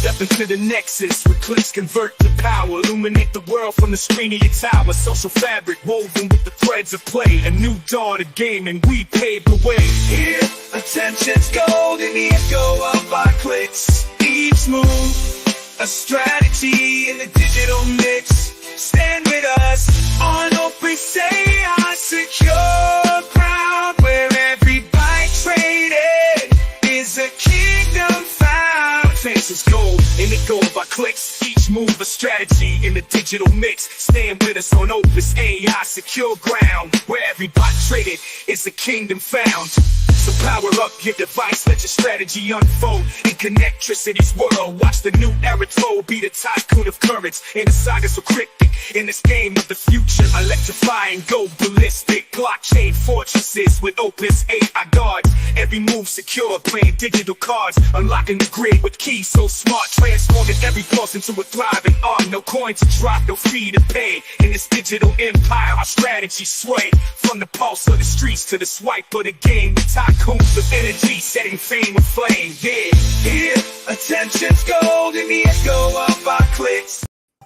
Step into the nexus, with clicks convert to power. Illuminate the world from the screen of your tower. Social fabric woven with the threads of play. A new dawn of gaming, we paved the way. Here, attention's gold and the echo of our clicks. Each move, a strategy in the digital mix. Stand with us on open say our secure ground, where every byte traded is a kingdom found. Fences gold in the gold of our clicks. Each move a strategy in the digital mix. Stand with us on Opus AI secure ground, where every byte traded is a kingdom found. So power up your device, let your strategy unfold and connect Tricity's world. Watch the new era told, be the tycoon of courage in the saga so cryptic. In this game of the future, electrifying, go ballistic. Blockchain fortresses with Opus 8, our guards. Every move secure, playing digital cards. Unlocking the grid with keys so smart, transforming every force into a thriving art. No coin to drop, no fee to pay. In this digital empire, our strategy sway. From the pulse of the streets to the swipe of the game. The tycoons of energy, setting fame aflame. Yeah, attention's gold in the echo of our clicks.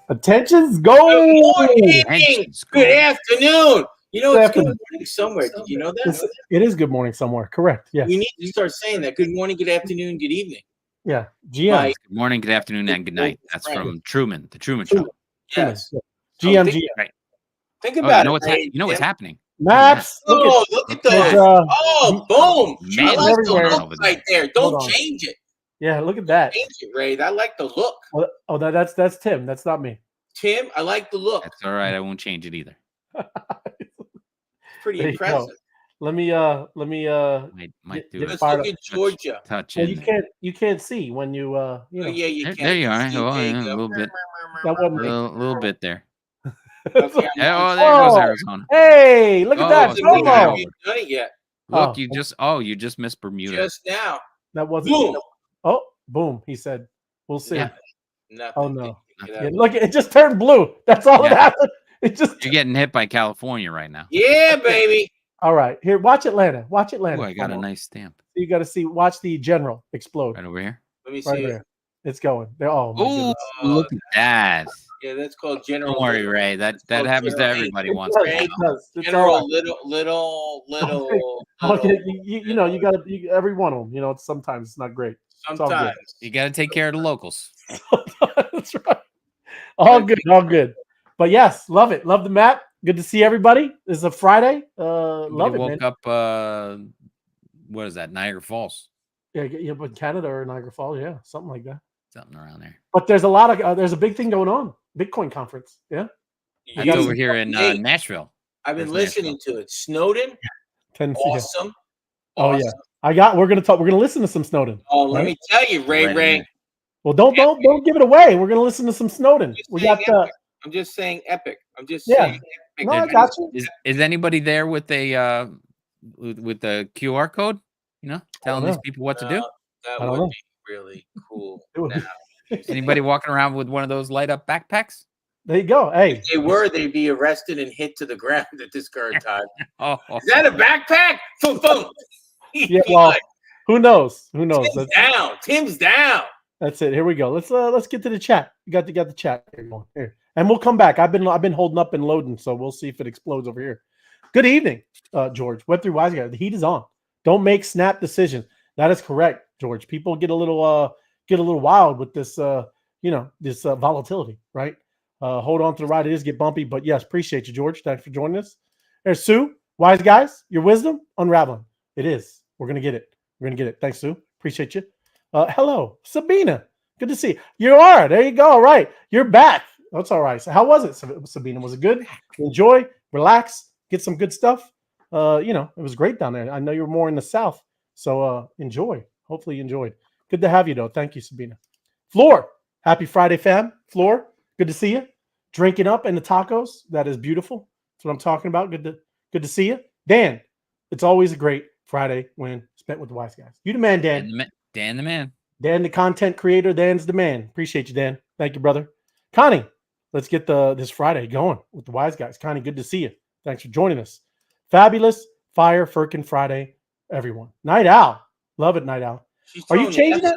Attention's gold. Good morning. Good afternoon. You know, it's good morning somewhere. Did you know that? It is good morning somewhere. Correct. Yes. We need to start saying that. Good morning, good afternoon, good evening. Yeah. GM. Good morning, good afternoon, and good night. That's from Truman, the Truman Show. Yes. GM. Right. Think about it. You know what's happening. Maps. Look at those. Boom. Man, I like the look right there. Don't change it. Yeah, look at that. Change it, Ray. I like the look. Oh, that's Tim. That's not me. Tim, I like the look. That's all right. I won't change it either. Pretty impressive. Let me might do Let's look at Georgia. Touch well, you can't see when you Oh, yeah, you can. There you are. See, a there little bit. That wasn't me. A little bit there. Okay, Yeah, there goes Arizona. Hey, look at that. it's I Wow. haven't done it yet. Look, you just missed Bermuda. Just now. That wasn't. Boom. Oh, boom. He said, "We'll see." Yeah. Nothing. Oh no! Get Yeah, look, it just turned blue. That's all that happened. It just. You're getting hit by California right now. Yeah, baby. All right, here. Watch Atlanta. Watch Atlanta. Ooh, I got a nice stamp. You got to see. Watch the general explode. Right over here. Let me see. Right there. It's going. Oh my Ooh, goodness. look at that. Yeah, that's called general. Don't worry, Ray. That happens to everybody once in a It while. does. It's General, all right. little. Okay, you know, you got to every one of them. You know, sometimes it's not great. Sometimes. You got to take care of the locals. That's right. All good. But yes, love it. Love the map. Good to see everybody. This is a Friday. Love it, woke man. up. What is that? Niagara Falls. Yeah, but Canada or Niagara Falls, yeah, something like that. Something around there. But there's a lot of there's a big thing going on. Bitcoin conference. Yeah. That's over here in Nashville. I've been listening to it. Snowden. Tennessee. Awesome. Oh yeah. We're gonna listen to some Snowden. Oh, let me tell you, Ray. Well, don't give it away. We're gonna listen to some Snowden. We got I'm just saying epic. I'm just saying epic. No, I got you. Is anybody there with a with the QR code? You know, telling these people what to do? That would be really cool. Anybody walking around with one of those light up backpacks? There you go. Hey, if they'd be arrested and hit to the ground at this current time. Is that a backpack? Boom. Yeah, well, who knows? Tim's down. That's it. Here we go. Let's get to the chat. You got the chat here, and we'll come back. I've been holding up and loading, so we'll see if it explodes over here. Good evening, George. Web3 Wise Guy. The heat is on. Don't make snap decisions. That is correct, George. People get a little wild with this this volatility, right? Hold on to the ride. It is get bumpy, but yes, appreciate you, George. Thanks for joining us. There's Sue. Wise guys, your wisdom unraveling. It is. We're gonna get it. Thanks, Sue. Appreciate you. Hello, Sabina. Good to see you. You are. There you go. All right. You're back. That's all right. So how was it, Sabina? Was it good? Enjoy, relax, get some good stuff. It was great down there. I know you're more in the South. So enjoy. Hopefully you enjoyed. Good to have you, though. Thank you, Sabina. Floor. Happy Friday, fam. Floor. Good to see you. Drinking up in the tacos. That is beautiful. That's what I'm talking about. Good to see you. Dan, it's always a great Friday when spent with the wise guys. You the man, Dan. Dan the man. Dan, the content creator. Dan's the man. Appreciate you, Dan. Thank you, brother. Connie, let's get this Friday going with the wise guys. Connie, good to see you. Thanks for joining us. Fabulous Fire Firkin Friday, everyone. Night Owl. Love it, Night Owl. Are you changing that?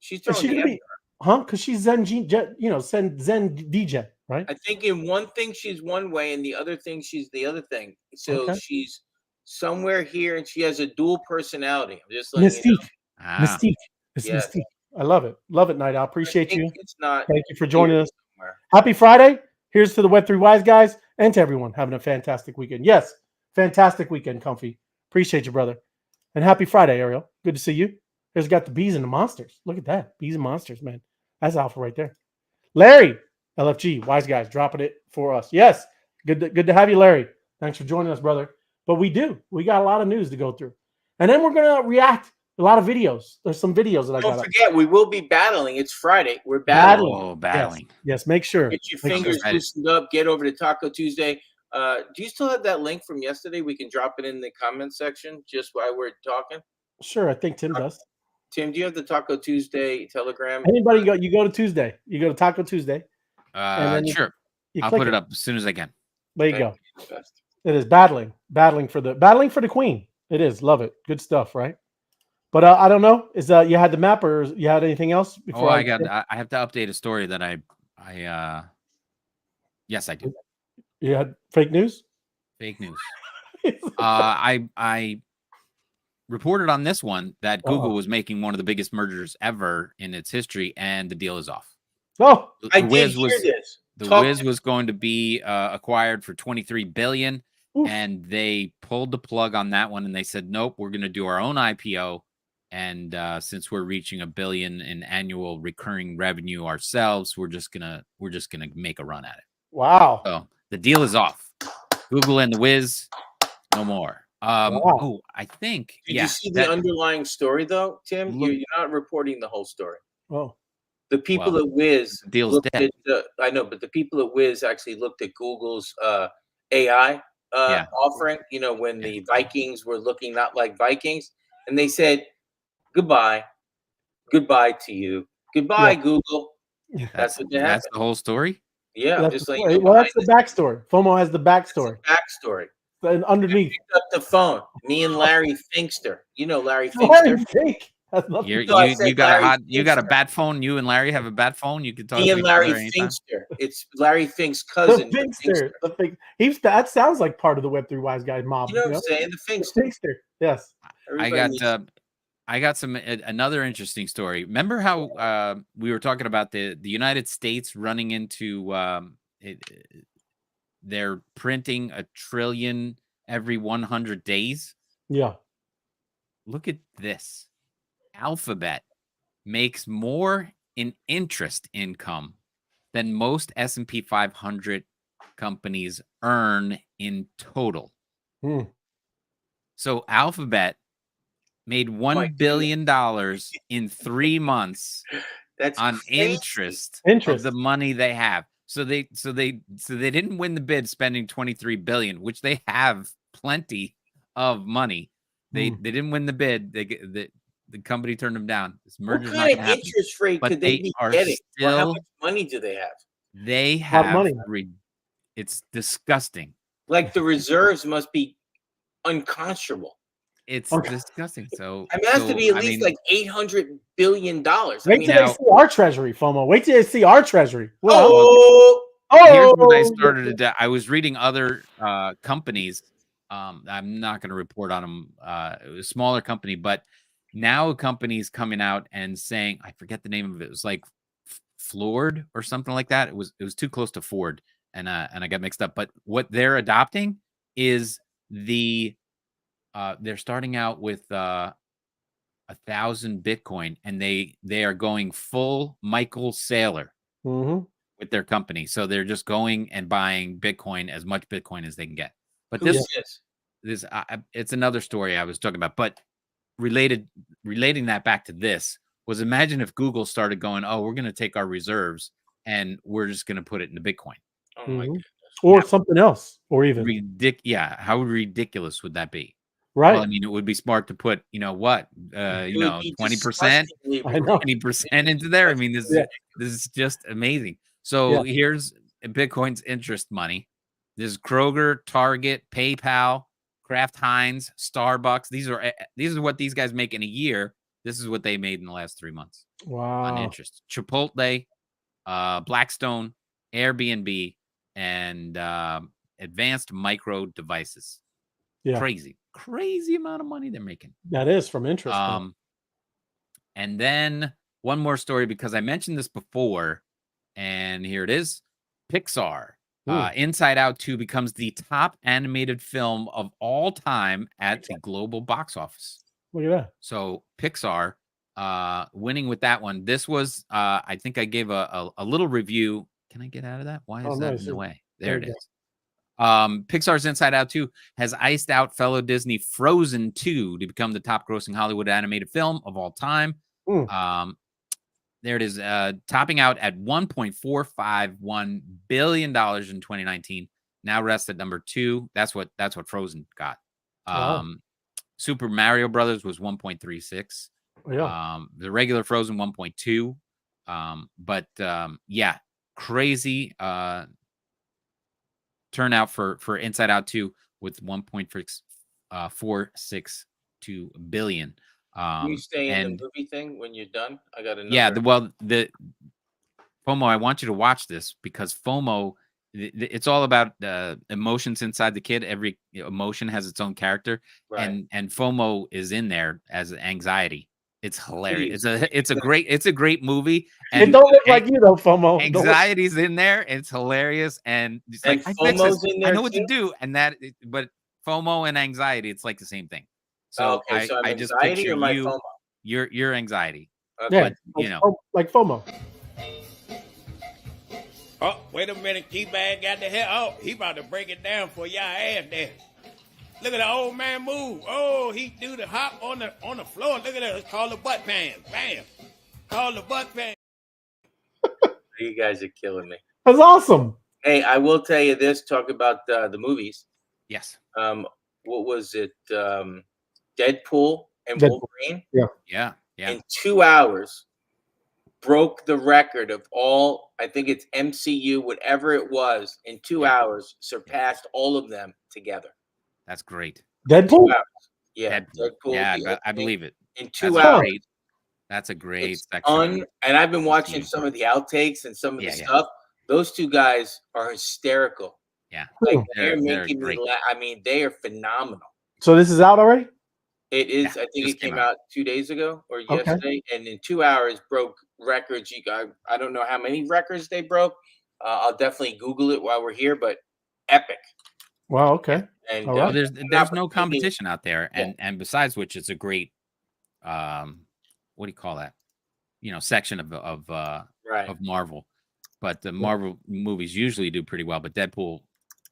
She's throwing Huh? Because she's Zen, Zen DJ, right? I think in one thing she's one way, and the other thing she's the other thing. So Okay. she's somewhere here, and she has a dual personality. I'm just letting you know. Mystique. Ah, Mystique. It's Yes, Mystique. I love it. Love it, Night. I I appreciate think you. it's not Thank you for here joining us. somewhere. Happy Friday. Here's to the Web3 Wise guys and to everyone having a fantastic weekend. Yes, fantastic weekend, Comfy. Appreciate you, brother. And happy Friday, Ariel. Good to see you. There's got the bees and the monsters. Look at that. Bees and monsters, man. That's alpha right there. Larry, LFG, Wise Guys, dropping it for us. Yes, good to have you, Larry. Thanks for joining us, brother. But we got a lot of news to go through. And then we're going to react a lot of videos. There's some videos that I got Don't up. forget, we will be battling. It's Friday. We're battling. oh, battling. Yes, make sure. Get your Make sure. fingers excited. loosened up. Get over to Taco Tuesday. Do you still have that link from yesterday? We can drop it in the comment section just while we're talking. Sure, I think Tim does. Tim, do you have the Taco Tuesday Telegram? Anybody you go to Tuesday. You go to Taco Tuesday. And then Sure. You I'll click put it up as soon as I can. There you Thank go. you. Best. It is battling for the queen. It is. Love it. Good stuff, right? But I don't know. Is you had the map or you had anything else before? I have to update a story that I yes, I do. You had fake news? Fake news. I reported on this one that Google was making one of the biggest mergers ever in its history, and the deal is off. Oh, I did hear this. The Wiz was going to be acquired for $23 billion, and they pulled the plug on that one, and they said, nope, we're going to do our own IPO. And since we're reaching $1 billion in annual recurring revenue ourselves, we're just gonna make a run at it. Wow. So the deal is off. Google and the Wiz, no more. Wow. Oh, I think. Did you see the underlying story though, Tim? You're not reporting the whole story. Oh. The people at Wiz deal's dead. I know, but the people at Wiz actually looked at Google's AI offering. You know, when the Vikings were looking not like Vikings, and they said, "Goodbye to you, goodbye, Google." That's what happened. That's the whole story. Yeah, That's just the like story. Well, that's the backstory. FOMO has the backstory. Backstory. And underneath. Picked up the phone. Me and Larry Finkster. You know Larry Larry Finkster. Fink. That's nothing. You got a bat phone. You and Larry have a bat phone. You can talk. Me and Larry Finkster. It's Larry Fink's cousin. The Finkster. The Fink. That sounds like part of the Web3 Wise Guy mob. You know what I'm saying? The Finkster. Finkster. Yes. I got another interesting story. Remember how we were talking about the United States running into they're printing 1 trillion every 100 days? Yeah. Look at this. Alphabet makes more in interest income than most S&P 500 companies earn in total. So Alphabet made $1 billion in 3 months. That's on crazy. interest of the money they have. So they didn't win the bid spending $23 billion, which they have plenty of money. They didn't win the bid. The company turned them down. This merger's not going to happen. Interest rate But could they be getting? Or how much money do they have? They have money. It's disgusting. Like the reserves must be unconscionable. It's disgusting. So it has to be at least like $800 billion. Wait till they see our treasury, FOMO. Wait till they see our treasury. Well, here's what I started to do. I was reading other companies. I'm not going to report on them. It was a smaller company, but now a company's coming out and saying, I forget the name of it. It was like Floored or something like that. It was too close to Ford, and I got mixed up. But what they're adopting is they're starting out with 1,000 Bitcoin, and they are going full Michael Saylor with their company. So they're just going and buying Bitcoin, as much Bitcoin as they can get. But this it's another story I was talking about. But relating that back to this was, imagine if Google started going, oh, we're going to take our reserves and we're just going to put it into Bitcoin. Oh my goodness. Or something else, or even how ridiculous would that be? Right. Well, I mean, it would be smart to put, 20%, 20% into there. I mean, this is just amazing. So here's Bitcoin's interest money. There's Kroger, Target, PayPal, Kraft Heinz, Starbucks. These are what these guys make in a year. This is what they made in the last 3 months Wow. on interest. Chipotle, Blackstone, Airbnb, and Advanced Micro Devices. Yeah. Crazy amount of money they're making. That is from interest. And then one more story, because I mentioned this before, and here it is. Pixar. Inside Out 2 becomes the top animated film of all time at the global box office. Look at that. So Pixar winning with that one. This was, I think I gave a little review. Can I get out of that? Why is that in the way? There it is. Pixar's Inside Out 2 has iced out fellow Disney Frozen 2 to become the top grossing Hollywood animated film of all time. There it is, topping out at $1.451 billion in 2019. Now rests at number 2. That's what Frozen got. Super Mario Brothers was 1.36. The regular Frozen 1.2. But yeah, crazy turnout for Inside Out 2 with 1.462 billion. You stay in the movie thing when you're done? I got another. Yeah, the FOMO, I want you to watch this, because FOMO, it's all about emotions inside the kid. Every emotion has its own character, and FOMO is in there as anxiety. It's hilarious. It's a great movie. And it don't look like you though, FOMO. Anxiety's in there. It's hilarious, and it's like FOMO's in there. I know what to do, but FOMO and anxiety, it's like the same thing. So I just picture you. Your anxiety. Yeah, but, like FOMO. Oh, wait a minute, T-Bag got the hell. Oh, he about to break it down for y'all ass there. Look at the old man move. Oh, he do the hop on the floor. Look at that. It's called the butt pan. Bam. Called the butt pan. You guys are killing me. That's awesome. Hey, I will tell you this. Talk about the movies. Yes. What was it? Deadpool and Wolverine. Yeah. In 2 hours, broke the record of all. I think it's MCU, whatever it was. In 2 hours, surpassed all of them together. That's great. Deadpool. Yeah, Deadpool. Yeah, I believe it. In 2 hours. That's a great section. And I've been watching some of the outtakes and some of the stuff. Those two guys are hysterical. Yeah, like they're making me laugh. I mean, they are phenomenal. So this is out already? It is. Yeah, I think it came out 2 days ago or yesterday, and in 2 hours broke records. I don't know how many records they broke. I'll definitely Google it while we're here, but epic. Wow. Okay. And there's no competition out there, and besides which, it's a great what do you call that? Section of Marvel. But the Marvel movies usually do pretty well, but Deadpool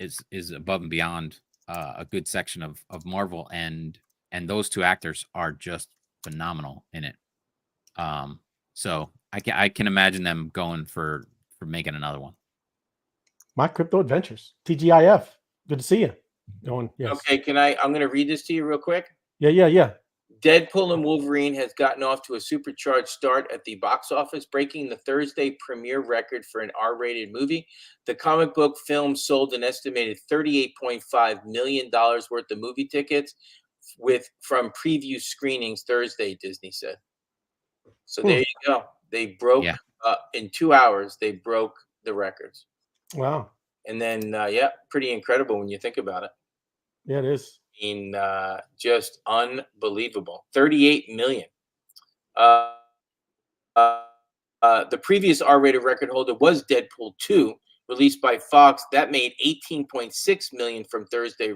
is above and beyond a good section of Marvel, and those two actors are just phenomenal in it. So I can imagine them going for making another one. My Crypto Adventures, TGIF. Good to see you. Yes. Okay, I'm going to read this to you real quick. Yeah. Deadpool and Wolverine has gotten off to a supercharged start at the box office, breaking the Thursday premiere record for an R-rated movie. The comic book film sold an estimated $38.5 million worth of movie tickets from preview screenings Thursday, Disney said. So there you go. They broke in 2 hours. They broke the records. Wow. And then, pretty incredible when you think about it. Yeah, it is. I mean, just unbelievable. 38 million. The previous R-rated record holder was Deadpool 2, released by Fox. That made 18.6 million from Thursday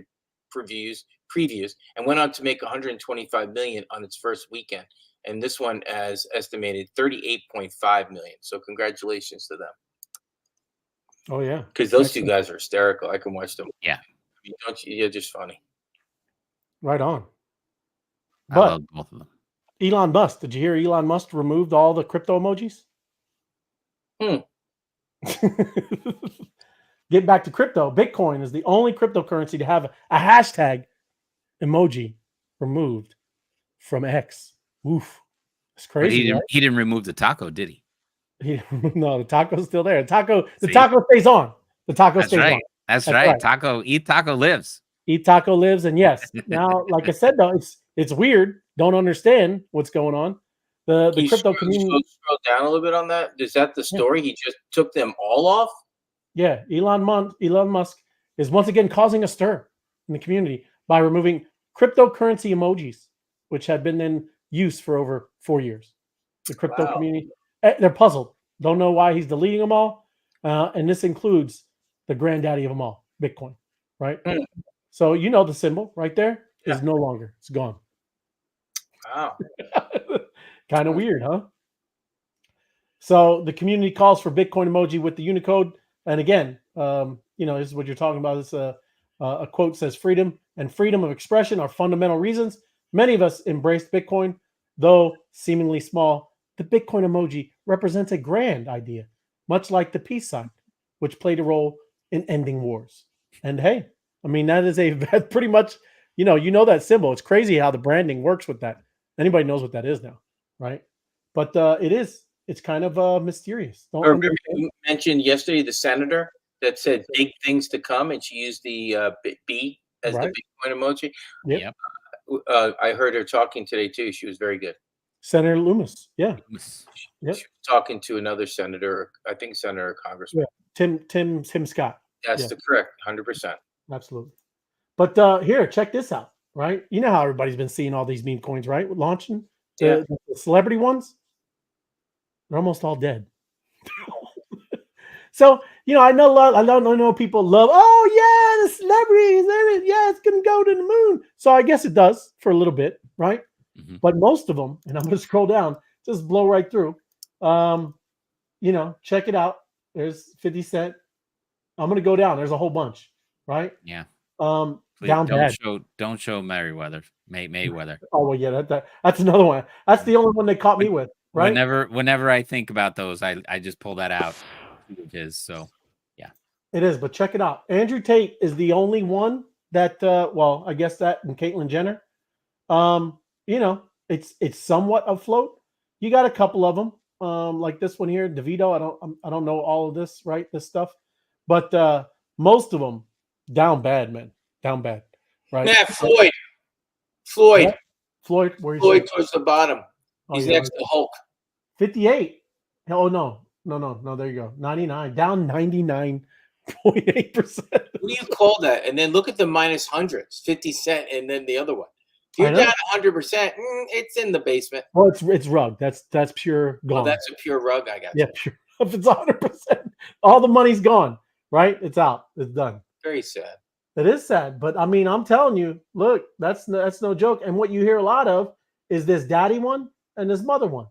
previews, and went on to make 125 million on its first weekend. And this one has estimated 38.5 million. So congratulations to them. Oh yeah, because those two guys are hysterical. I can watch them. Yeah, you're just funny. Right on. I love both of them. Elon Musk. Did you hear Elon Musk removed all the crypto emojis? Get back to crypto. Bitcoin is the only cryptocurrency to have a hashtag emoji removed from X. Oof. It's crazy. But he didn't remove the taco, did he? No, the taco's still there. The taco stays on. The taco stays on. That's right. Taco lives. Eat taco lives. And yes, now, like I said, though, it's weird. Don't understand what's going on. The crypto community. Scroll down a little bit on that. Is that the story? He just took them all off? Yeah, Elon Musk is once again causing a stir in the community by removing cryptocurrency emojis, which had been in use for over 4 years. The crypto community, they're puzzled. Don't know why he's deleting them all. And this includes the granddaddy of them all, Bitcoin, right? So you know the symbol right there is no longer. It's gone. Wow. Kind of weird, huh? So the community calls for Bitcoin emoji with the Unicode. And again, this is what you're talking about. This a quote says, "Freedom and freedom of expression are fundamental reasons many of us embraced Bitcoin, though seemingly small. The Bitcoin emoji represents a grand idea, much like the peace sign, which played a role in ending wars." And hey, I mean, that is pretty much, you know that symbol. It's crazy how the branding works with that. Anybody knows what that is now, right? But it's kind of mysterious. You mentioned yesterday the senator that said big things to come, and she used the B as the Bitcoin emoji. Yep. I heard her talking today too. She was very good. Senator Loomis. Yeah. She was talking to another senator, I think senator or congressman. Yeah. Tim Scott. That's the correct 100%. Absolutely. But here, check this out, right? You know how everybody's been seeing all these meme coins, right? Launching the celebrity ones. They're almost all dead. So, I know people love, the celebrities, it's going to go to the moon. So I guess it does for a little bit, right? Mm-hmm. But most of them, and I'm going to scroll down, just blow right through. Check it out. There's 50 Cent. I'm going to go down. There's a whole bunch, right? Yeah. Please, don't show Mayweather. Oh well, yeah, that's another one. That's the only one they caught me with. Right? Whenever I think about those, I just pull that out. It is, but check it out. Andrew Tate is the only one that I guess that and Caitlyn Jenner. It's somewhat afloat. You got a couple of them, like this one here, DeVito. I don't know all of this, right? This stuff, but most of them down bad, man. Down bad. Right? Matt Floyd. Floyd. Where Floyd towards the bottom. He's next to Hulk. 58. Oh no. There you go. 99. Down 99.8%. What do you call that? And then look at the minus hundreds. 50 Cent, and then the other one. If you're down 100%, it's in the basement. Well, it's rug. That's pure gone. Oh, that's a pure rug. I got you. Yeah, pure. If it's 100%, all the money's gone. Right? It's out. It's done. Very sad. It is sad, but I mean, I'm telling you, look, that's no joke. And what you hear a lot of is this daddy one and this mother one.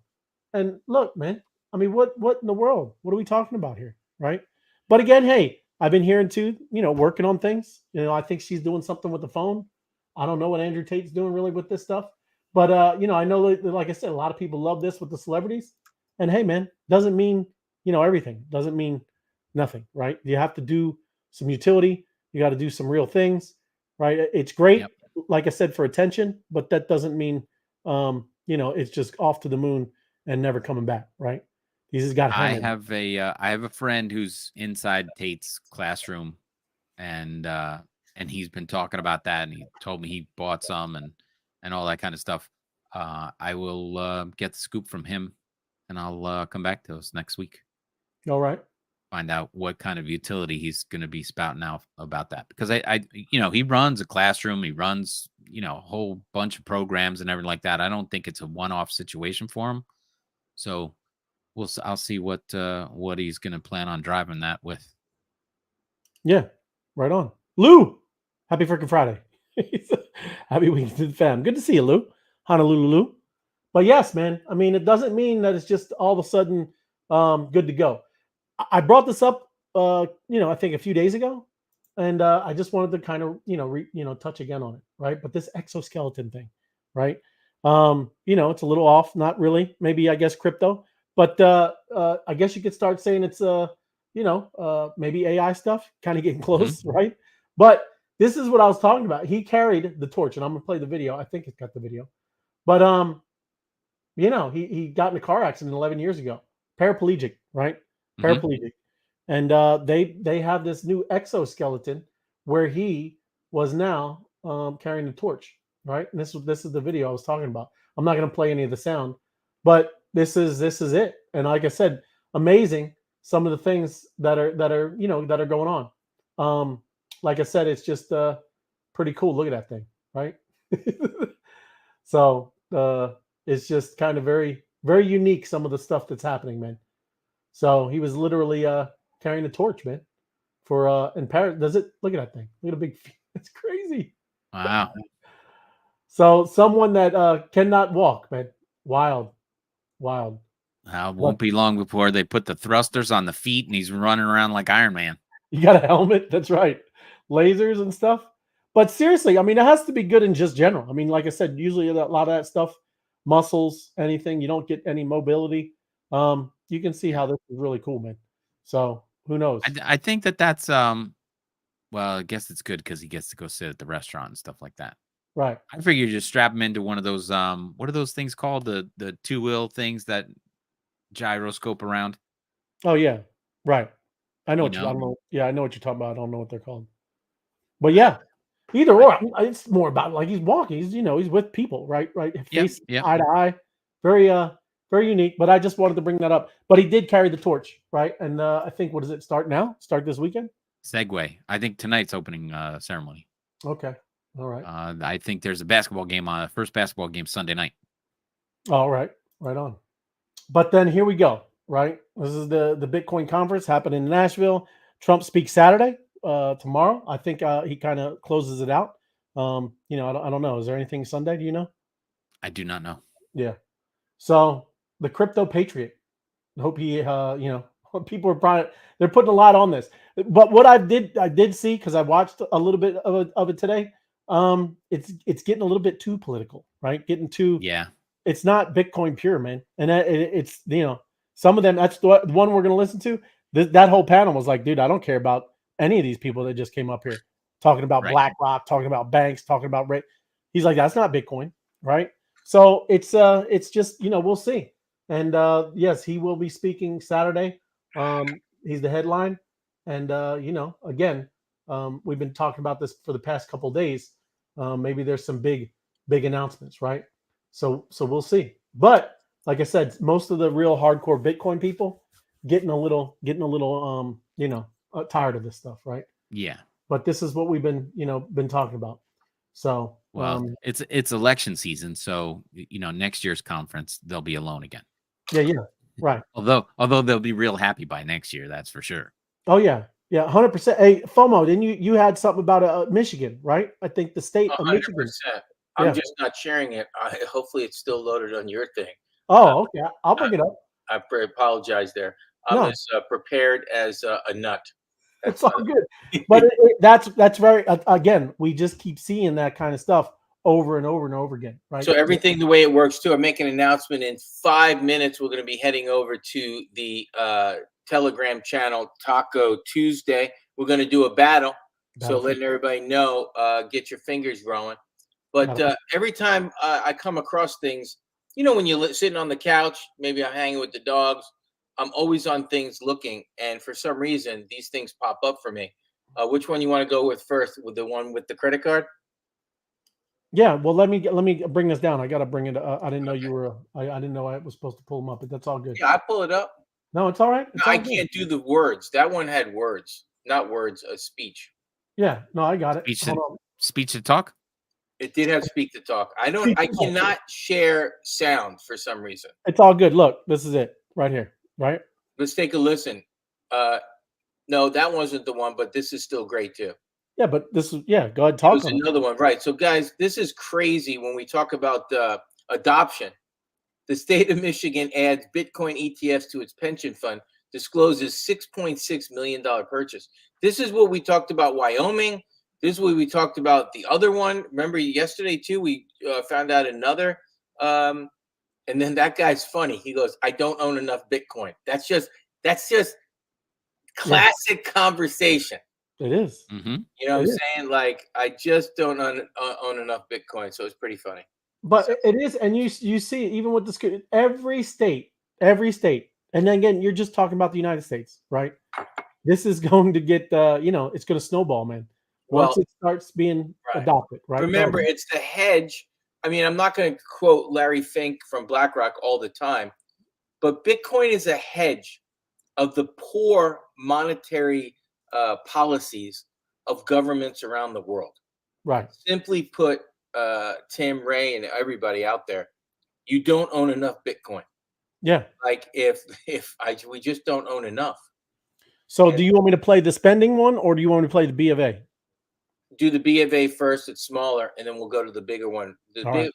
And look, man, I mean, what in the world? What are we talking about here, right? But again, hey, I've been hearing too, working on things. I think she's doing something with the phone. I don't know what Andrew Tate's doing really with this stuff, but I know, like I said, a lot of people love this with the celebrities. And hey, man, doesn't mean everything. Doesn't mean nothing, right? You have to do some utility. You got to do some real things, right? It's great, like I said, for attention, but that doesn't mean, it's just off to the moon and never coming back, right? He's just got. I have a friend who's inside Tate's classroom, and he's been talking about that, and he told me he bought some and all that kind of stuff. I will get the scoop from him, and I'll come back to us next week. All right. Find out what kind of utility he's going to be spouting out about that, because he runs a classroom, he runs a whole bunch of programs and everything like that. I don't think it's a one-off situation for him, so I'll see what he's going to plan on driving that with. Yeah, right on. Lou, happy freaking Friday. Happy weekend to the fam. Good to see you, Lou. Honolulu, Lou. But yes, man. I mean, it doesn't mean that it's just all of a sudden good to go. I brought this up, I think a few days ago, and I just wanted to kind of, touch again on it, right? But this exoskeleton thing, right? It's a little off, not really. Maybe I guess crypto, but I guess you could start saying it's maybe AI stuff, kind of getting close, right? But this is what I was talking about. He carried the torch, and I'm gonna play the video. I think it's got the video, but he got in a car accident 11 years ago, paraplegic, right? Paraplegic, and they have this new exoskeleton where he was now carrying the torch, right? And this is the video I was talking about. I'm not going to play any of the sound, but this is it. And like I said, amazing some of the things that are that are going on. Like I said, it's just pretty cool. Look at that thing, right? So it's just kind of very unique, some of the stuff that's happening, man. So he was literally carrying a torch, man, for in Paris. Does it look at that thing? Look at a big it's crazy. Wow. So someone that cannot walk, man. Wild. It won't be long before they put the thrusters on the feet and he's running around like Iron Man. You got a helmet? That's right. Lasers and stuff. But seriously, I mean, it has to be good in just general. I mean, like I said, usually a lot of that stuff, muscles, anything, you don't get any mobility. You can see how this is really cool, man. So who knows? I think that's well, I guess it's good because he gets to go sit at the restaurant and stuff like that. Right. I figure you just strap him into one of those what are those things called? The two-wheel things that gyroscope around. Oh yeah. Right. I know You what you, I know? don't know. Yeah, I know what you're talking about. I don't know what they're called. But yeah, either or. It's more about like he's walking. He's he's with people, right? Right. Face eye to eye. Very very unique. But I just wanted to bring that up. But he did carry the torch, right? And I think what does it start now? Start this weekend? Segway. I think tonight's opening ceremony. Okay. All right. I think there's a basketball game on first basketball game Sunday night. All right. Right on. But then here we go. Right. This is the Bitcoin conference happening in Nashville. Trump speaks Saturday, tomorrow. I think he kind of closes it out. I don't know. Is there anything Sunday? Do you know? I do not know. Yeah. So the crypto patriot. I hope he, people are probably they're putting a lot on this. But what I did see, because I watched a little bit of it today. It's getting a little bit too political, right? Getting too. Yeah. It's not Bitcoin pure, man. And it's some of them. That's the one we're going to listen to. That whole panel was like, dude, I don't care about any of these people that just came up here talking about BlackRock, talking about banks, talking about rate. He's like, that's not Bitcoin, right? So it's just we'll see. And yes, he will be speaking Saturday. He's the headline, and again, we've been talking about this for the past couple of days. Maybe there's some big announcements, right? So we'll see. But like I said, most of the real hardcore Bitcoin people getting a little tired of this stuff, right? Yeah. But this is what we've been talking about. So well, it's election season, so next year's conference they'll be alone again. Yeah, right. Although they'll be real happy by next year, that's for sure. Oh yeah, 100%. Hey, FOMO, didn't you had something about Michigan, right? I think the state of 100%. Michigan. I'm just not sharing it. Hopefully, it's still loaded on your thing. Oh, okay. I'll bring it up. I apologize there. I'm as prepared as a nut. It's all good. But that's very again. We just keep seeing that kind of stuff over and over and over again, right? So everything the way it works too. I make an announcement in 5 minutes. We're going to be heading over to the Telegram channel Taco Tuesday. We're going to do a battle. So letting everybody know, get your fingers growing. But every time I come across things, when you're sitting on the couch, maybe I'm hanging with the dogs, I'm always on things looking. And for some reason, these things pop up for me. Which one you want to go with first? With the one with the credit card? Yeah. Well, let me bring this down. I got to bring it. I didn't know you were. I didn't know I was supposed to pull them up, but that's all good. Yeah, I pull it up. No, it's all right. No, I can't do the words. That one had words, not words. A speech. Yeah. No, I got it. Speech to talk. It did have speak to talk. I cannot share sound for some reason. It's all good. Look, this is it right here. Right. Let's take a listen. No, that wasn't the one, but this is still great too. Yeah, but this is go ahead, talk. There's another one, right? So, guys, this is crazy when we talk about adoption. The state of Michigan adds Bitcoin ETFs to its pension fund, discloses $6.6 million purchase. This is what we talked about Wyoming. This is what we talked about the other one. Remember yesterday too, we found out another. And then that guy's funny. He goes, "I don't own enough Bitcoin." That's just classic conversation. It is. Mm-hmm. You know what I'm saying? Like, I just don't own enough Bitcoin. So it's pretty funny. But it is. And you see, even with this, every state, and then again, you're just talking about the United States, right? This is going to get, it's going to snowball, man. Once it starts being adopted, right? Remember, it's the hedge. I mean, I'm not going to quote Larry Fink from BlackRock all the time, but Bitcoin is a hedge of the poor monetary policies of governments around the world. Right. Simply put, Tim, Ray, and everybody out there, you don't own enough Bitcoin. Yeah. Like we just don't own enough. So do you want me to play the spending one, or do you want me to play the B of A? Do the B of A first. It's smaller, and then we'll go to the bigger one. The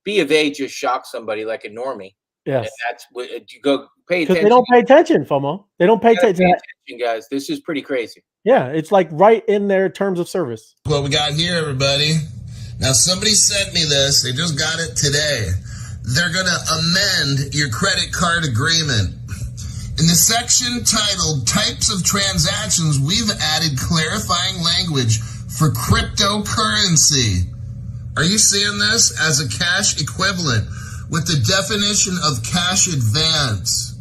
B of A just shocks somebody like a normie. Yes. And that's what you go pay attention. Because they don't pay attention, FOMO. They don't pay attention, guys. This is pretty crazy. Yeah, it's like right in their terms of service. What we got here, everybody. Now, somebody sent me this. They just got it today. They're going to amend your credit card agreement. In the section titled Types of Transactions, we've added clarifying language for cryptocurrency. Are you seeing this? As a cash equivalent with the definition of cash advance.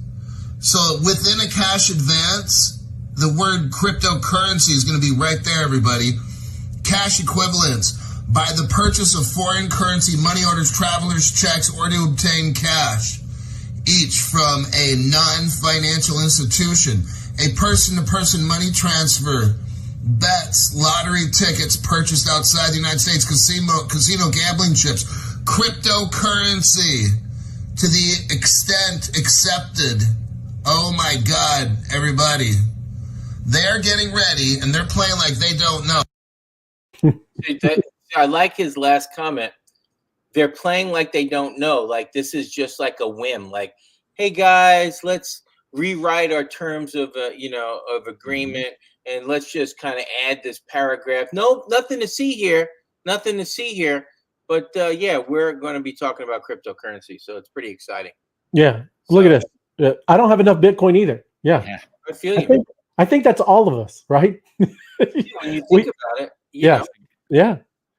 So within a cash advance, the word cryptocurrency is going to be right there, everybody. Cash equivalents. By the purchase of foreign currency, money orders, travelers' checks, or to obtain cash, each from a non-financial institution. A person-to-person money transfer, bets, lottery tickets purchased outside the United States, casino gambling chips, cryptocurrency to the extent accepted. Oh my God, everybody. They're getting ready, and they're playing like they don't know. I like his last comment. They're playing like they don't know. Like this is just like a whim. Like, hey guys, let's rewrite our terms of agreement, and let's just kind of add this paragraph. No, nothing to see here. Nothing to see here. But yeah, we're going to be talking about cryptocurrency, so it's pretty exciting. Yeah, look at this. I don't have enough Bitcoin either. Yeah. I feel you. I think that's all of us, right? When you think about it, yeah.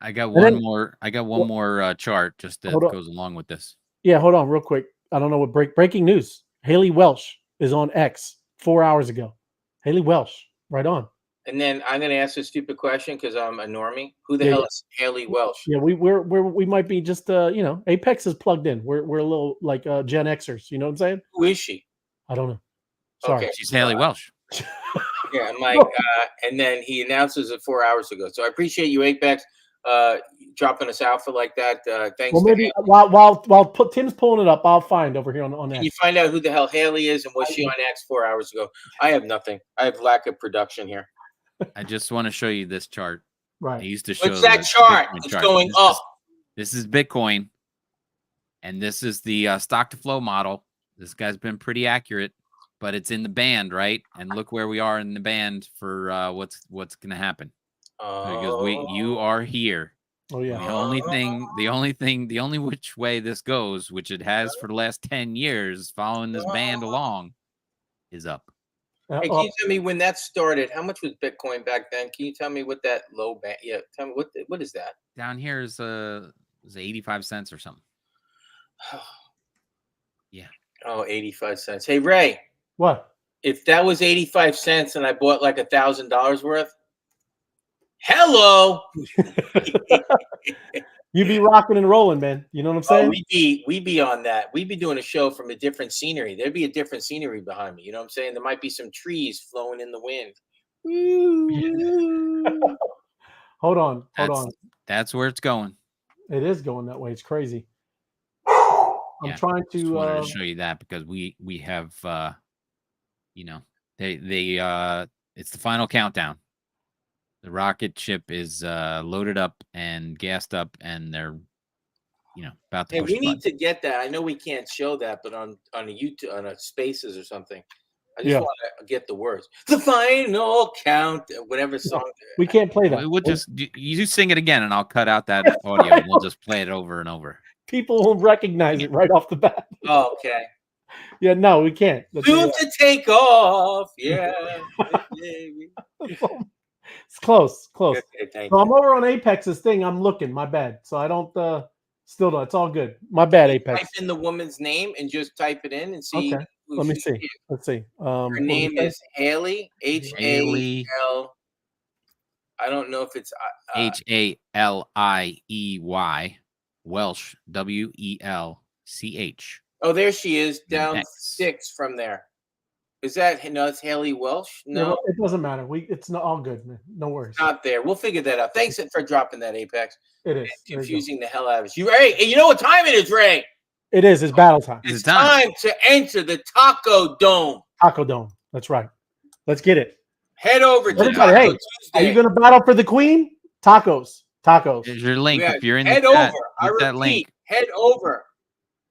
I got one more. I got one more chart just that goes along with this. Yeah, hold on, real quick. I don't know what breaking news. Haley Welsh is on X 4 hours ago. Haley Welsh, right on. And then I'm going to ask a stupid question because I'm a normie. Who the hell is Haley Welsh? Yeah, we might be just Apex is plugged in. We're a little like Gen Xers. You know what I'm saying? Who is she? I don't know. Sorry, she's Haley Welsh. Yeah, I'm like, and then he announces it 4 hours ago. So I appreciate you, Apex, dropping us out for like that. Thanks. Well, maybe while Tim's pulling it up, I'll find over here on X. Can you find out who the hell Haley is and was she on X 4 hours ago? I have nothing. I have lack of production here. I just want to show you this chart. Right. I used to show. What's that chart? It's going up. This is Bitcoin, and this is the stock to flow model. This guy's been pretty accurate, but it's in the band, right? And look where we are in the band for what's going to happen. Because you are here. Oh yeah. The only which way this goes, which it has for the last 10 years, following this band along, is up. Hey, can you tell me when that started? How much was Bitcoin back then? Can you tell me what that low band? Yeah, tell me what is that? Down here is 85 cents or something. Yeah. Oh, 85 cents. Hey, Ray. What? If that was 85 cents and I bought like $1,000 worth, hello. You be rocking and rolling, man. You know what I'm saying? We be on that. We'd be doing a show from a different scenery. There'd be a different scenery behind me. You know what I'm saying? There might be some trees flowing in the wind. Hold on. That's where it's going. It is going that way. It's crazy. I'm trying to just wanted to show you that because we have it's the final countdown. The rocket ship is loaded up and gassed up, and they're, about to push we need to get that. I know we can't show that, but on a YouTube, on a Spaces or something. I just want to get the words. The final count, whatever song. We can't play that. We'll just you sing it again, and I'll cut out that audio, and we'll just play it over and over. People will recognize it right off the bat. Oh, okay. Yeah, no, we can't. Soon to take off. Yeah. It's close. Okay, so I'm over on Apex's thing. I'm looking. My bad. So I don't still don't. It's all good. My bad, Apex. Type in the woman's name and just type it in and see. Okay. Let me see. Let's see. Her name is Haley. H-A-L. I don't know if it's H-A-L-I-E-Y. Welsh. W-E-L-C-H. Oh, there she is, down Next. 6 from there. Is that no? It's Haley Welsh. Yeah, No, well, it doesn't matter. It's not all good, man. No worries. not there. We'll figure that out. Thanks for dropping that, Apex. It is. And confusing the hell out of us. You Ray? You know what time it is, Ray? It is. It's battle time. It's time to enter the Taco Dome. Taco Dome. That's right. Let's get it. Head over to Everybody, Taco hey, Tuesday. are you going to battle for the queen? Tacos. There's your link. Yeah, If you're in head the chat, over. hit I that repeat, link. head over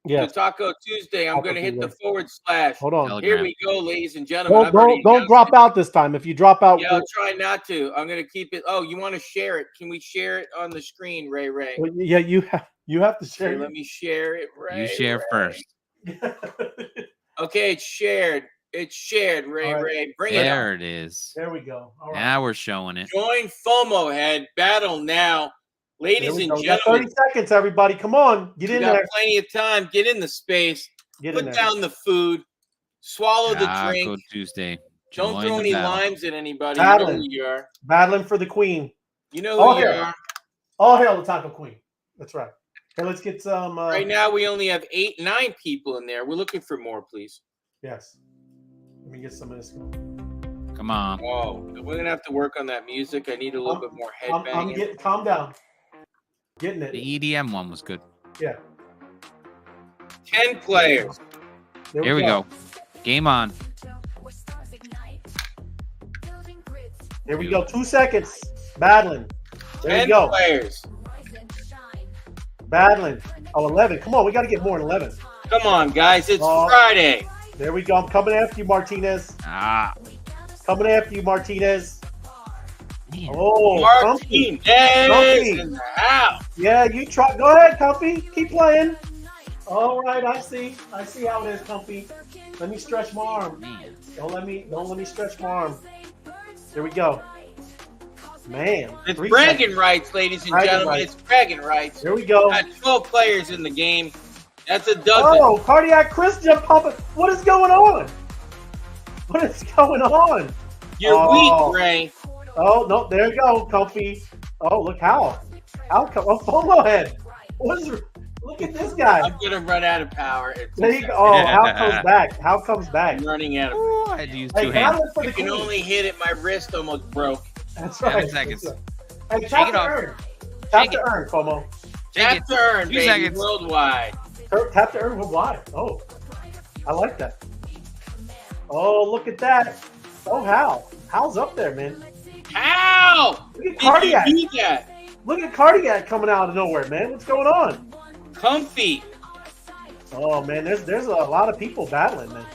Yeah. to Taco Tuesday. I'm Taco going to hit the Tuesday. /. Hold on. Telegram. Here we go, ladies and gentlemen. I've already Don't announced drop it. out this time. If you drop out, Yeah, I'll try not to. I'm going to keep it. Oh, you want to share it? Can we share it on the screen, Ray? well, yeah, you have to share. Here, let me share it, Ray. You share Ray. first. Okay, it's shared. It's shared, Ray. All right. Ray, bring it up. There it is. There we go. All right. Now we're showing it. Join FOMO Head Battle now, There ladies we and go. We got gentlemen. 30 seconds, everybody. Come on. Get You in got there. plenty of time. Get in the space. Get in Put there. down the food. Swallow the Taco drink. Tuesday. Don't Join throw the any battle. limes at anybody. Battling. You know who you are. Battling for the queen. You know Oh, who you yeah. are. All hail the Taco Queen. That's right. Okay, let's get some. Right now, we only have 8, 9 people in there. We're looking for more, please. Yes. Let me get some of this. Come on. Oh, we're gonna have to work on that music. I need a little bit more I'm headbanging. getting. Calm down. Getting it. The EDM one was good. Yeah. 10 players. Here we go. Game on. Here we go. 2 seconds. Battling. There 10 we go. players. Battling. Oh, 11. Come on. We got to get more than 11. Come on, guys. It's Oh. Friday. There we go. I'm coming after you, Martinez. Ah. Coming after you, Martinez. Man. Oh, Comfy. Martinez in the house. Yeah, you try. Go ahead, Comfy. Keep playing. All right, I see. I see how it is, Comfy. Let me stretch my arm. Man. Don't let me stretch my arm. There we go. Man. It's 3 bragging seconds. rights, ladies and Bragging gentlemen. rights. It's bragging rights. There we go. Got 12 players in the game. That's a dozen. Oh, Cardiac Chris jumped up. What is going on? What is going on? You're Oh. weak, Ray. Oh, no, there you go, Comfy. Oh, look how. Oh, FOMO head. Look at this guy. I'm gonna run out of power. It's There you go. Oh, how comes back? How comes back? I'm running out of. Ooh, I had to use Hey, 2 hands. battle for I the can queen. only hit it. My wrist almost broke. That's 7 right. seconds. Hey, Shake tap it to off. earn. Tap Shake to it. earn, FOMO. Take Tap it. to earn, 2 baby, seconds. worldwide. Tap to earn worldwide. Oh, I like that. Oh, look at that. Oh, Hal's up there, man. How Look at did Cardiac. you do that? Look at Cardiac coming out of nowhere, man. What's going on? Comfy. Oh, man, there's a lot of people battling, man.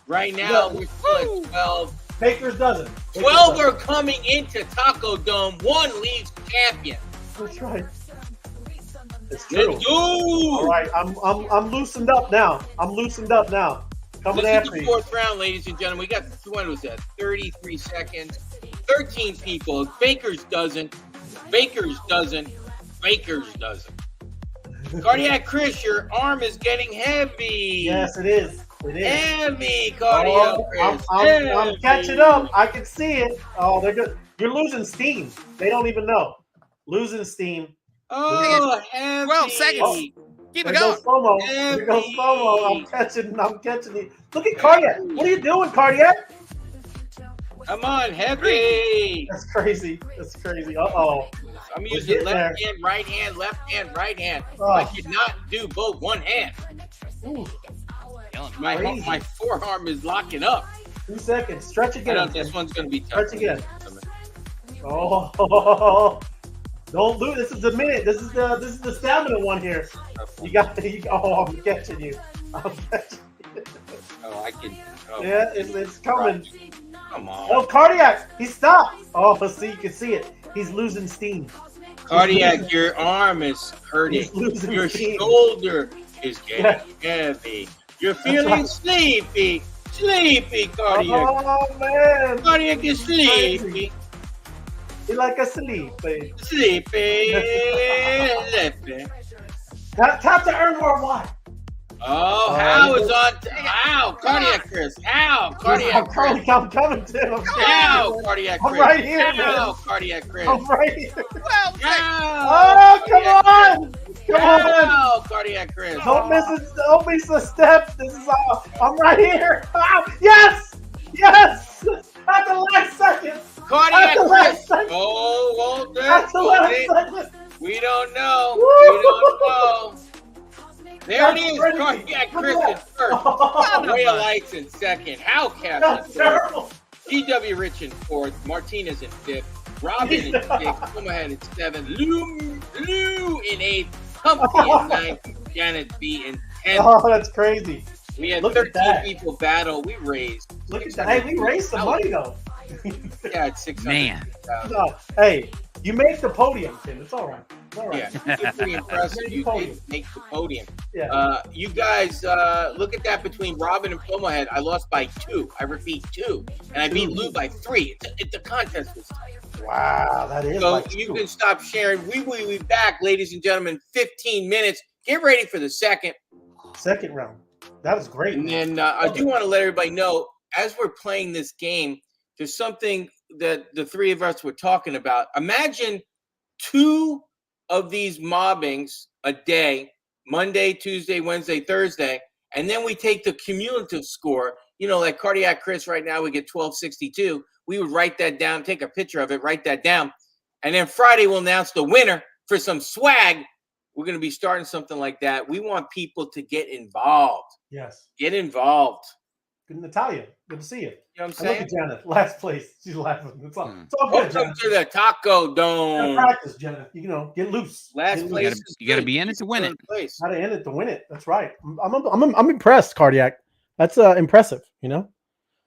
Right now, we're still at 12. Baker's dozen. 12 are coming into Taco Dome. 1 leaves champion. That's right. It's true. Let's go. All right, I'm loosened up now. Coming This is after the you. 4th round, ladies and gentlemen. We got, what was that, 33 seconds. 13 people. Baker's dozen. Baker's dozen. Baker's dozen. Cardiac Chris, your arm is getting heavy. Yes, it is. It is. Heavy, Cardiac Oh, Chris. I'm catching up. I can see it. Oh, they're good. You're losing steam. They don't even know. Losing steam. Oh, heavy. 12 seconds. Keep There it goes going. FOMO. There goes FOMO. I'm catching you. Look at Cardiac. What are you doing, Cardiac? Come on, heavy. That's crazy. Uh-oh. I'm We're using getting left hand, right hand, left hand, right hand. Oh. I could not do both one hand. Ooh, My Crazy. my forearm is locking up. 2 seconds. Stretch I again. know this one's going to be tough. Stretch again. Oh, don't lose. This is the minute. This is the stamina one here. You got. Oh, I'm catching you. I'm catching you. Oh, I can. Oh, Yeah, it's coming. come on. Oh, Cardiac. He stopped. Oh, see, you can see it. He's losing steam. Cardiac, your arm is hurting. He's losing Your steam. shoulder is getting Yeah. heavy. You're feeling right. sleepy. Sleepy, Cardiac. Oh man, Cardiac is sleepy. he like a sleepy. Sleepy. Sleepy. Tap to earn worldwide. Oh, How is on. How? Cardiac Chris. How? Cardiac Chris. I'm coming to him. How? Cardiac I'm Chris. right here, How? man. Cardiac Chris. I'm right here. 12 seconds. How? Oh, come Cardiac on. Chris. Come on. Oh, cardiac Chris. Don't miss a step. This is all. I'm right here. Yes. Yes. At the last second. Cardiac At the last Chris. second. Oh, won't At the last it? second. We don't know. Woo! We don't know. There it is. Crazy. Cardiac Chris Look in at first. Ray of Lights in second. How That's Captain terrible. GW Rich in fourth. Martinez in fifth. Robin in sixth. Omaha in seventh. Lou in eighth. Humpty in ninth. Janet B in 10th. Oh, that's crazy. We had Look at 13 that. people battle. We raised. Look at that. Hey, we raised some money though. Yeah, it's 600. Man. No, hey, you made the podium, Tim. It's all right. It's all right. Yeah, you're pretty impressive. You Podium. did make the podium. Yeah. You guys, look at that between Robin and Pomohead. I lost by 2. I repeat, 2. And I beat Lou by 3. The contest was tight. Wow, that is. So like you two. can stop sharing. We will be back, ladies and gentlemen, 15 minutes. Get ready for the second. Second round. That was great. And then I do want to let everybody know, as we're playing this game, there's something that the three of us were talking about. Imagine 2 of these mobbings a day, Monday, Tuesday, Wednesday, Thursday, and then we take the cumulative score. You know, like Cardiac Chris right now, we get 1262. We would write that down, take a picture of it, write that down. And then Friday we'll announce the winner for some swag. We're going to be starting something like that. We want people to get involved. Yes. Get involved. Good, Natalia. Good to see you. You know what I'm And saying? look at Janet. Last place. She's laughing. It's all good, Welcome Janet. to the Taco Gotta Dome. practice, Janet. You know, get loose. Last Get place. loose. You gotta be in it to win it. Place. Gotta end it to win it. That's right. I'm impressed, Cardiac. That's impressive. You know.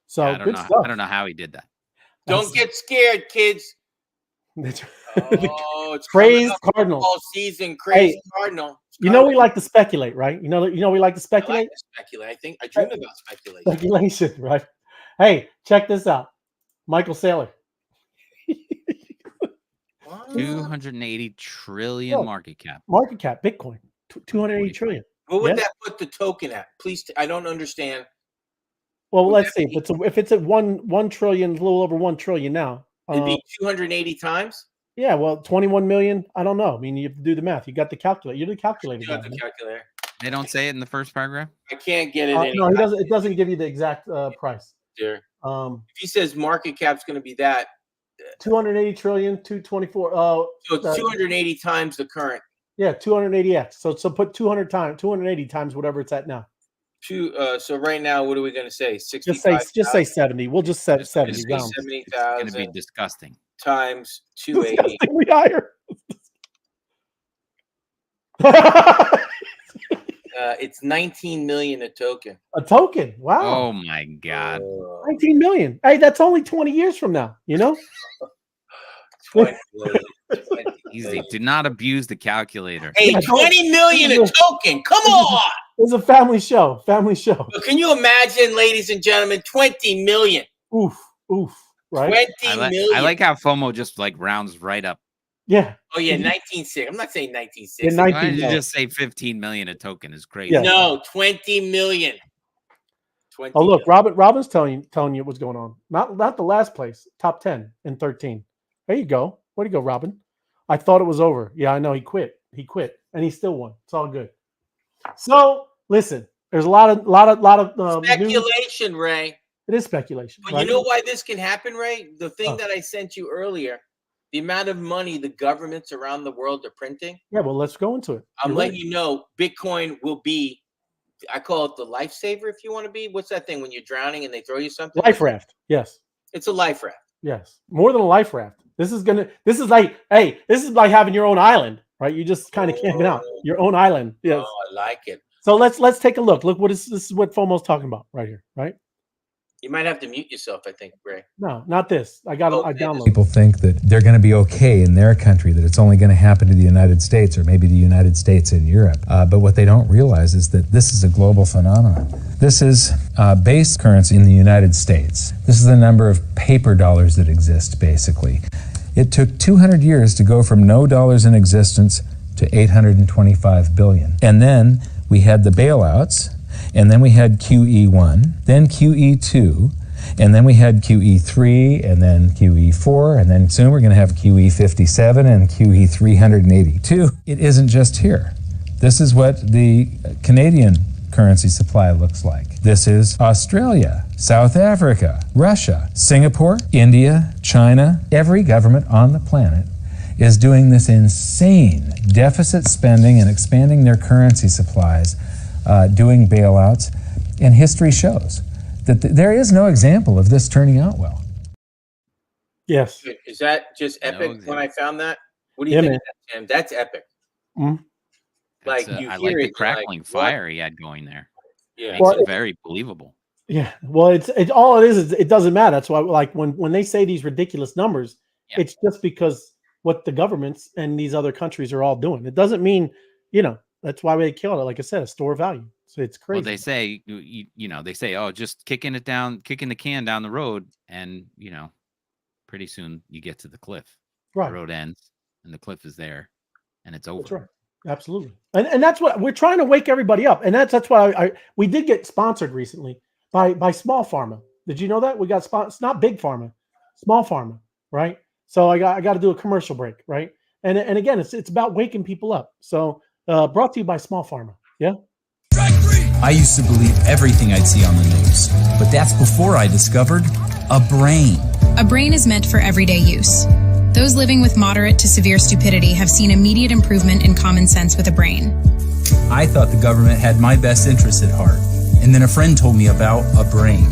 So Yeah, I don't good know. stuff. I don't know how he did that. Don't get scared, kids. That's Oh, it's Crazed coming up Cardinal. all season. Crazy Hey, Cardinal. You know we like to speculate, right? You know we like to I speculate. like to speculate. I think I dream about speculation. Speculation, right? Hey, check this out. Michael Saylor. What? 280 trillion Oh. market cap. Market cap, Bitcoin, 280 trillion. What would Yeah. that put the token at? Please, I don't understand. Well, Would let's that see. If it's at 1 trillion, a little over 1 trillion now. It'd be 280 times. Yeah, well, 21 million. I don't know. I mean, you have to do the math. You got the calculator. You're the calculator. You have guy, the man. calculator. They don't say it in the first paragraph. I can't get it. No, he doesn't. It doesn't give you the exact price. There. Um, If he says market cap's going to be that, 280 trillion, 224. so it's 280 times the current. Yeah, 280x. So put 280 times whatever it's at now. So right now, what are we going to say? Just say 70. We'll just set 70 Just round. It's going to be 70,000 disgusting. times 280. We hire. It's 19 million a token. A token. Wow. Oh my God. 19 million. Hey, that's only 20 years from now, you know? 20 million. 20 Easy. million. Do not abuse the calculator. Hey, Yeah, 20 million a token. Come on. It's a family show. Family show. So can you imagine, ladies and gentlemen, 20 million? Oof. Right? 20 million. I like how FOMO just like rounds right up. Yeah. Oh, yeah, 1960. I'm not saying 1960. Yeah, Why 19 did you million. just say 15 million a token is crazy? Yeah. No, 20 million. 20 Oh, look, million. Robin's telling you what's going on. Not the last place. Top 10 and 13. There you go. Way to go, Robin. I thought it was over. Yeah, I know. He quit. And he still won. It's all good. So listen, there's a lot of news. Speculation, Ray. It is speculation. But right? you know why this can happen, Ray? The thing that I sent you earlier, the amount of money the governments around the world are printing. Yeah, well, let's go into it. I'm You're letting right. you know Bitcoin will be, I call it the lifesaver if you want to be. What's that thing when you're drowning and they throw you something? Life raft. Yes. It's a life raft. Yes. More than a life raft. This is like having your own island, right? You just kind of camping out. Your own island. Yes. Oh, I like it. So let's take a look. Look, this is what FOMO's talking about right here, right? You might have to mute yourself, I think, Ray. No, not this. I downloaded. People think that they're going to be okay in their country, that it's only going to happen to the United States or maybe the United States and Europe. But what they don't realize is that this is a global phenomenon. This is base currency in the United States. This is the number of paper dollars that exist, basically. It took 200 years to go from no dollars in existence to 825 billion. And then we had the bailouts, and then we had QE1, then QE2, and then we had QE3, and then QE4, and then soon we're going to have QE57 and QE382. It isn't just here. This is what the Canadian currency supply looks like. This is Australia, South Africa, Russia, Singapore, India, China. Every government on the planet is doing this insane deficit spending and expanding their currency supplies, doing bailouts. And history shows that there is no example of this turning out well. Yes. Is that just epic when I found that? What do you Yeah, think man. of that, Tim? That's epic. Mhm. Like That's, you I hear like it, the you're crackling like, fire he had going there. Yeah. Makes Well, it very believable. Yeah. Well, it's all it is it doesn't matter. That's why, like, when they say these ridiculous numbers, Yeah. it's just because what the governments and these other countries are all doing. It doesn't mean, that's why they killed it. Like I said, a store of value. So it's crazy. Well, they say, they say, oh, just kicking the can down the road, and pretty soon you get to the cliff. Right. The road ends, and the cliff is there, and it's over. That's right. Absolutely. And that's what we're trying to wake everybody up. And that's why we did get sponsored recently by Small Pharma. Did you know that? We got it's not Big Pharma, Small Pharma, right? So I got to do a commercial break, right? And again, it's about waking people up. So brought to you by Small Pharma. Yeah. I used to believe everything I'd see on the news, but that's before I discovered a brain. A brain is meant for everyday use. Those living with moderate to severe stupidity have seen immediate improvement in common sense with a brain. I thought the government had my best interests at heart, and then a friend told me about a brain.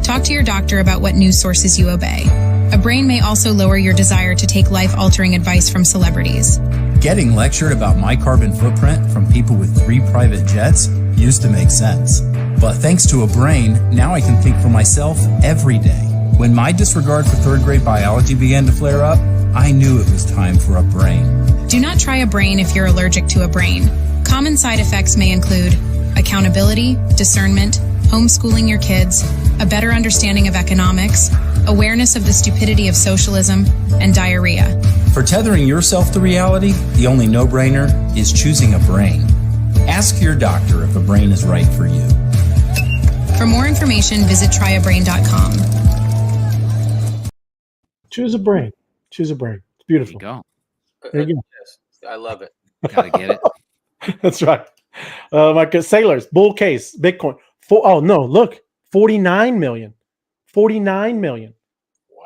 Talk to your doctor about what news sources you obey. A brain may also lower your desire to take life-altering advice from celebrities. Getting lectured about my carbon footprint from people with 3 private jets used to make sense. But thanks to a brain, now I can think for myself every day. When my disregard for 3rd grade biology began to flare up, I knew it was time for a brain. Do not try a brain if you're allergic to a brain. Common side effects may include accountability, discernment, homeschooling your kids, a better understanding of economics, awareness of the stupidity of socialism, and diarrhea. For tethering yourself to reality, the only no-brainer is choosing a brain. Ask your doctor if a brain is right for you. For more information, visit tryabrain.com. Choose a brain. Choose a brain. It's beautiful. There you go. There you go. Yes, I love it. Gotta get it. That's right. Like sailors, bull case, Bitcoin. Look, 49 million. 49 million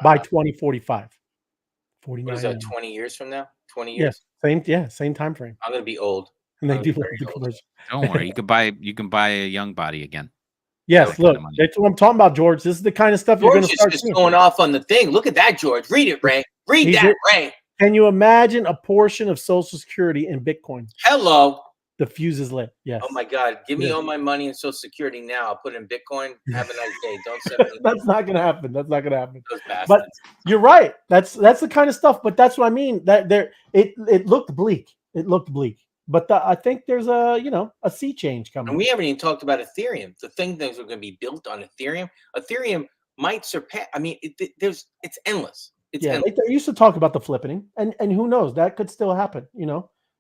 by 2045. 49 What is that, million. 20 years from now? 20 years? Same time frame. I'm going to be old. And they I'm do very the old. commercial. Don't worry. You can buy a young body again. Yes, That look, kind of money. that's what I'm talking about, George. This is the kind of stuff you're George going to is start just seeing. going off on the thing. Look at that, George. Read it, Ray. Read He's that, it. Ray. Can you imagine a portion of Social Security in Bitcoin? Hello. The fuse is lit. Yes. Oh, my God. Give me Yeah. all my money in Social Security now. I'll put it in Bitcoin. Have a nice day. Don't send me That's not going to happen. That's not going to happen. those bastards. But you're right. That's the kind of stuff. But that's what I mean. That it looked bleak. It looked bleak. But I think there's a sea change coming. And we haven't even talked about Ethereum. The things that are going to be built on Ethereum. Ethereum might surpass. I mean, it's endless. It's endless. They used to talk about the flipping, and who knows, that could still happen.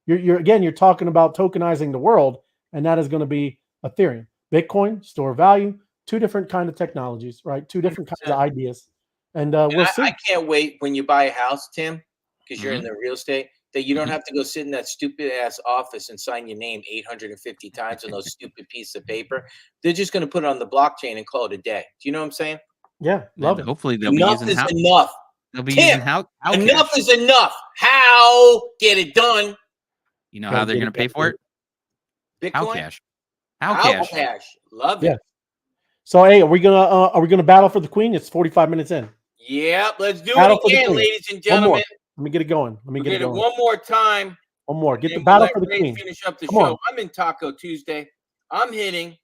You're talking about tokenizing the world, and that is going to be Ethereum, Bitcoin, store of value, 2 different kind of technologies, right? 2 different kinds of ideas, and we'll see. I can't wait when you buy a house, Tim, because you're in Mm-hmm. the real estate. That you don't have to go sit in that stupid ass office and sign your name 850 times on those stupid pieces of paper. They're just going to put it on the blockchain and call it a day. Do you know what I'm saying? Yeah, love it. Hopefully they'll be Enough using is enough. They'll be Tim, using how enough is enough. How get it done? You know how they're going to pay for it? Bitcoin. How cash. How cash. Love it. Yeah. So hey, are we gonna battle for the queen? It's 45 minutes in. Yep. Let's do Battle it for the again, queen. ladies and One gentlemen. more. Let me get it going. Let me get it going. One more time. One more. Get And the battle we'll for the let Ray queen. finish up the Come show. on. I'm in Taco Tuesday. I'm hitting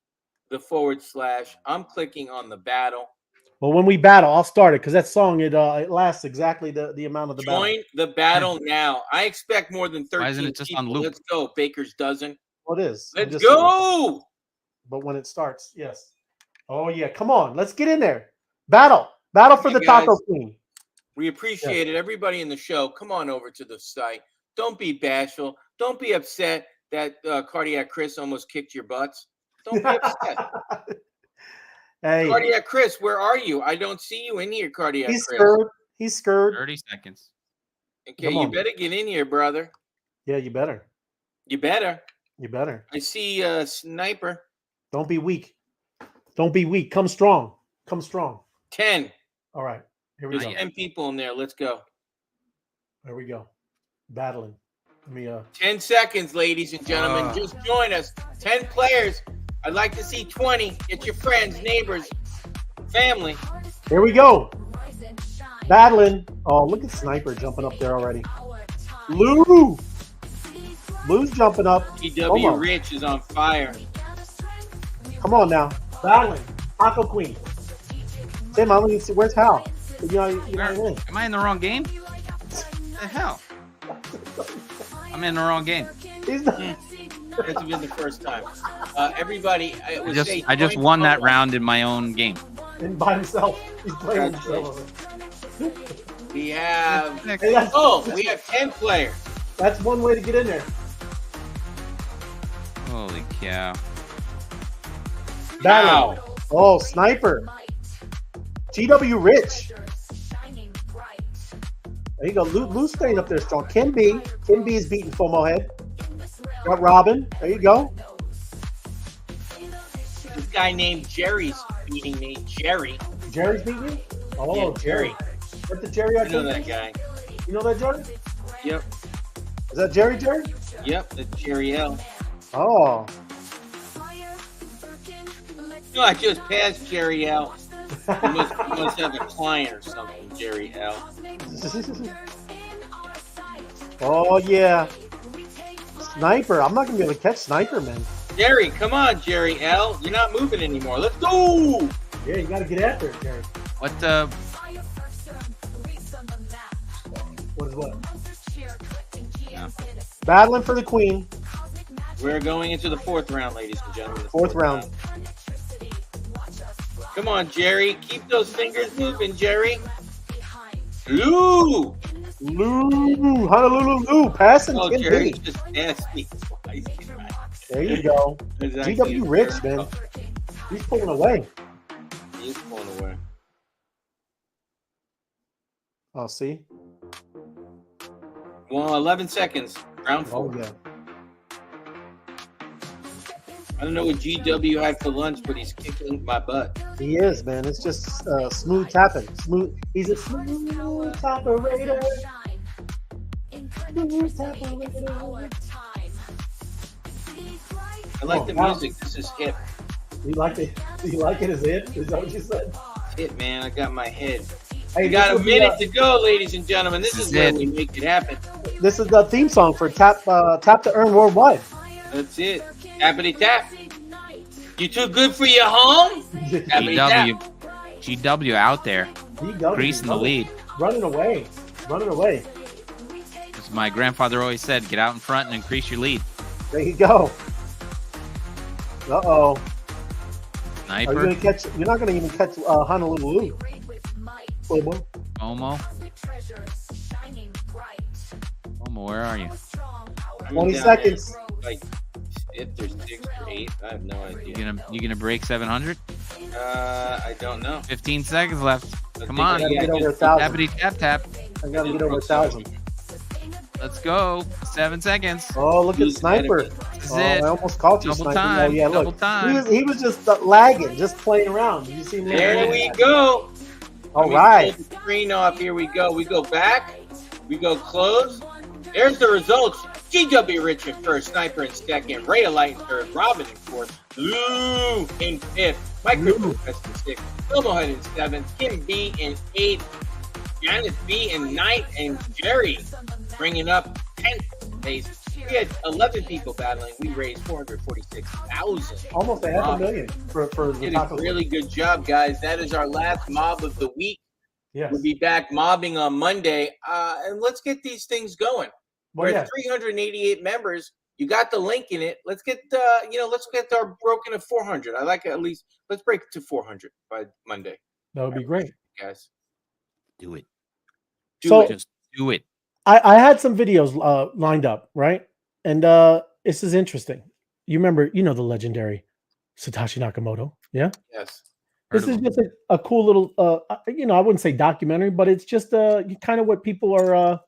the /. I'm clicking on the battle. Well, when we battle, I'll start it because that song it lasts exactly the amount of the battle. Join the battle now. I expect more than 13 Why isn't it just people. on loop? Let's go. Baker's dozen. Well, it is. Let's go. But when it starts, yes. Oh yeah, come on. Let's get in there. Battle for Hey, the Taco guys. Queen. We appreciate it. Everybody in the show, come on over to the site. Don't be bashful. Don't be upset that Cardiac Chris almost kicked your butts. Don't be upset. Hey, Cardiac Chris, where are you? I don't see you in here, Cardiac he's Chris. scared. He's scared. 30 seconds. Okay, Come you on. better get in here, brother. Yeah, you better. You better. You better. I see Sniper. Don't be weak. Don't be weak. Come strong. Come strong. 10. All right. Here we There's go. 10 people in there. Let's go. There we go. Battling. Let me 10 seconds, ladies and gentlemen. Just join us. 10 players. I'd like to see 20. Get your friends, neighbors, family. Here we go. Battling. Oh, look at Sniper jumping up there already. Lou. Lou's jumping up. GW Rich is on fire. Come on now. Battling. Taco Queen. Tim, I'm going to see. Where's Hal? Am I in the wrong game? What the hell? I'm in the wrong game. He's not. That's been the first time. Everybody, I just won that round in my own game. And by himself. He's playing himself. We have. We have 10 players. That's one way to get in there. Holy cow. Battling. Oh, Sniper. GW Rich. There you go. Lou's staying up there strong. Kim B is beating FOMO Head. Got Robin. There you go. This guy named Jerry's beating me. Jerry's beating you? Oh, yeah, Jerry. What's the Jerry? I know that guy. You know that Jerry? Yep. Is that Jerry? Yep, that's Jerry L. Oh. No, I just passed Jerry L. You must have a client or something, Jerry L. Oh, yeah. Sniper. I'm not going to be able to catch Sniper, man. Jerry, come on, Jerry L. You're not moving anymore. Let's go. Yeah, you got to get after it, Jerry. What is what? Yeah. Battling for the queen. We're going into the 4th round, ladies and gentlemen. Fourth round. Come on, Jerry. Keep those fingers moving, Jerry. Lou. Honolulu Lou. Passing. Oh, Jerry just passed me twice. There you go. GW Rich, man. He's pulling away. He's pulling away. Oh, see? Well, 11 seconds. Round 4. Oh, yeah. I don't know what GW had for lunch, but he's kicking my butt. He is, man. It's just smooth tapping. Smooth. He's a smooth operator. I like the music. This is hip. You like it? You like it as hip? Is that what you said? Hip, man. I got my head. Hey, we got a minute to go, ladies and gentlemen. This is where we make it happen. This is the theme song for Tap to Earn Worldwide. That's it. Tappity tap. You too good for your home? GW out there. Greasing the lead. Running away. As my grandfather always said, get out in front and increase your lead. There you go. Uh-oh. Sniper. Are you gonna catch? You're not going to even catch Honolulu. Omo, where are you? 20 seconds. Like, if there's 6 or 8, I have no idea. You gonna break 700? I don't know. 15 seconds left. Come on. I gotta get over 1,000. Tappity tap tap. I gotta get over 1,000. Let's go. 7 seconds. Oh, look at Sniper. This is I it. almost caught you, Double Sniper. time. Oh, yeah, look. Double time. He was just lagging, just playing around. Did you see me? There we go. All right. Pull the screen off. Here we go. We go back. We go close. There's the results. GW Rich in first, Sniper in second, Ray Light in third, Robin in fourth, Lou in fifth, Mike Ripper in sixth, Filmo Head in seventh, Kim B in eighth, Janice B in ninth, and Jerry bringing up 10th place. We had 11 people battling. We raised $446,000. Almost $500,000 for the did a really good job, guys. That is our last mob of the week. Yes. We'll be back mobbing on Monday, and let's get these things going. We're at 388 members. You got the link in it. Let's get let's get our broken at 400. I like it, at least. Let's break it to 400 by Monday. That would be great, guys. Do it. Just do it. I had some videos lined up, right? And this is interesting. You remember, the legendary Satoshi Nakamoto, yeah? Yes. This is just a cool little, I wouldn't say documentary, but it's just kind of what people are,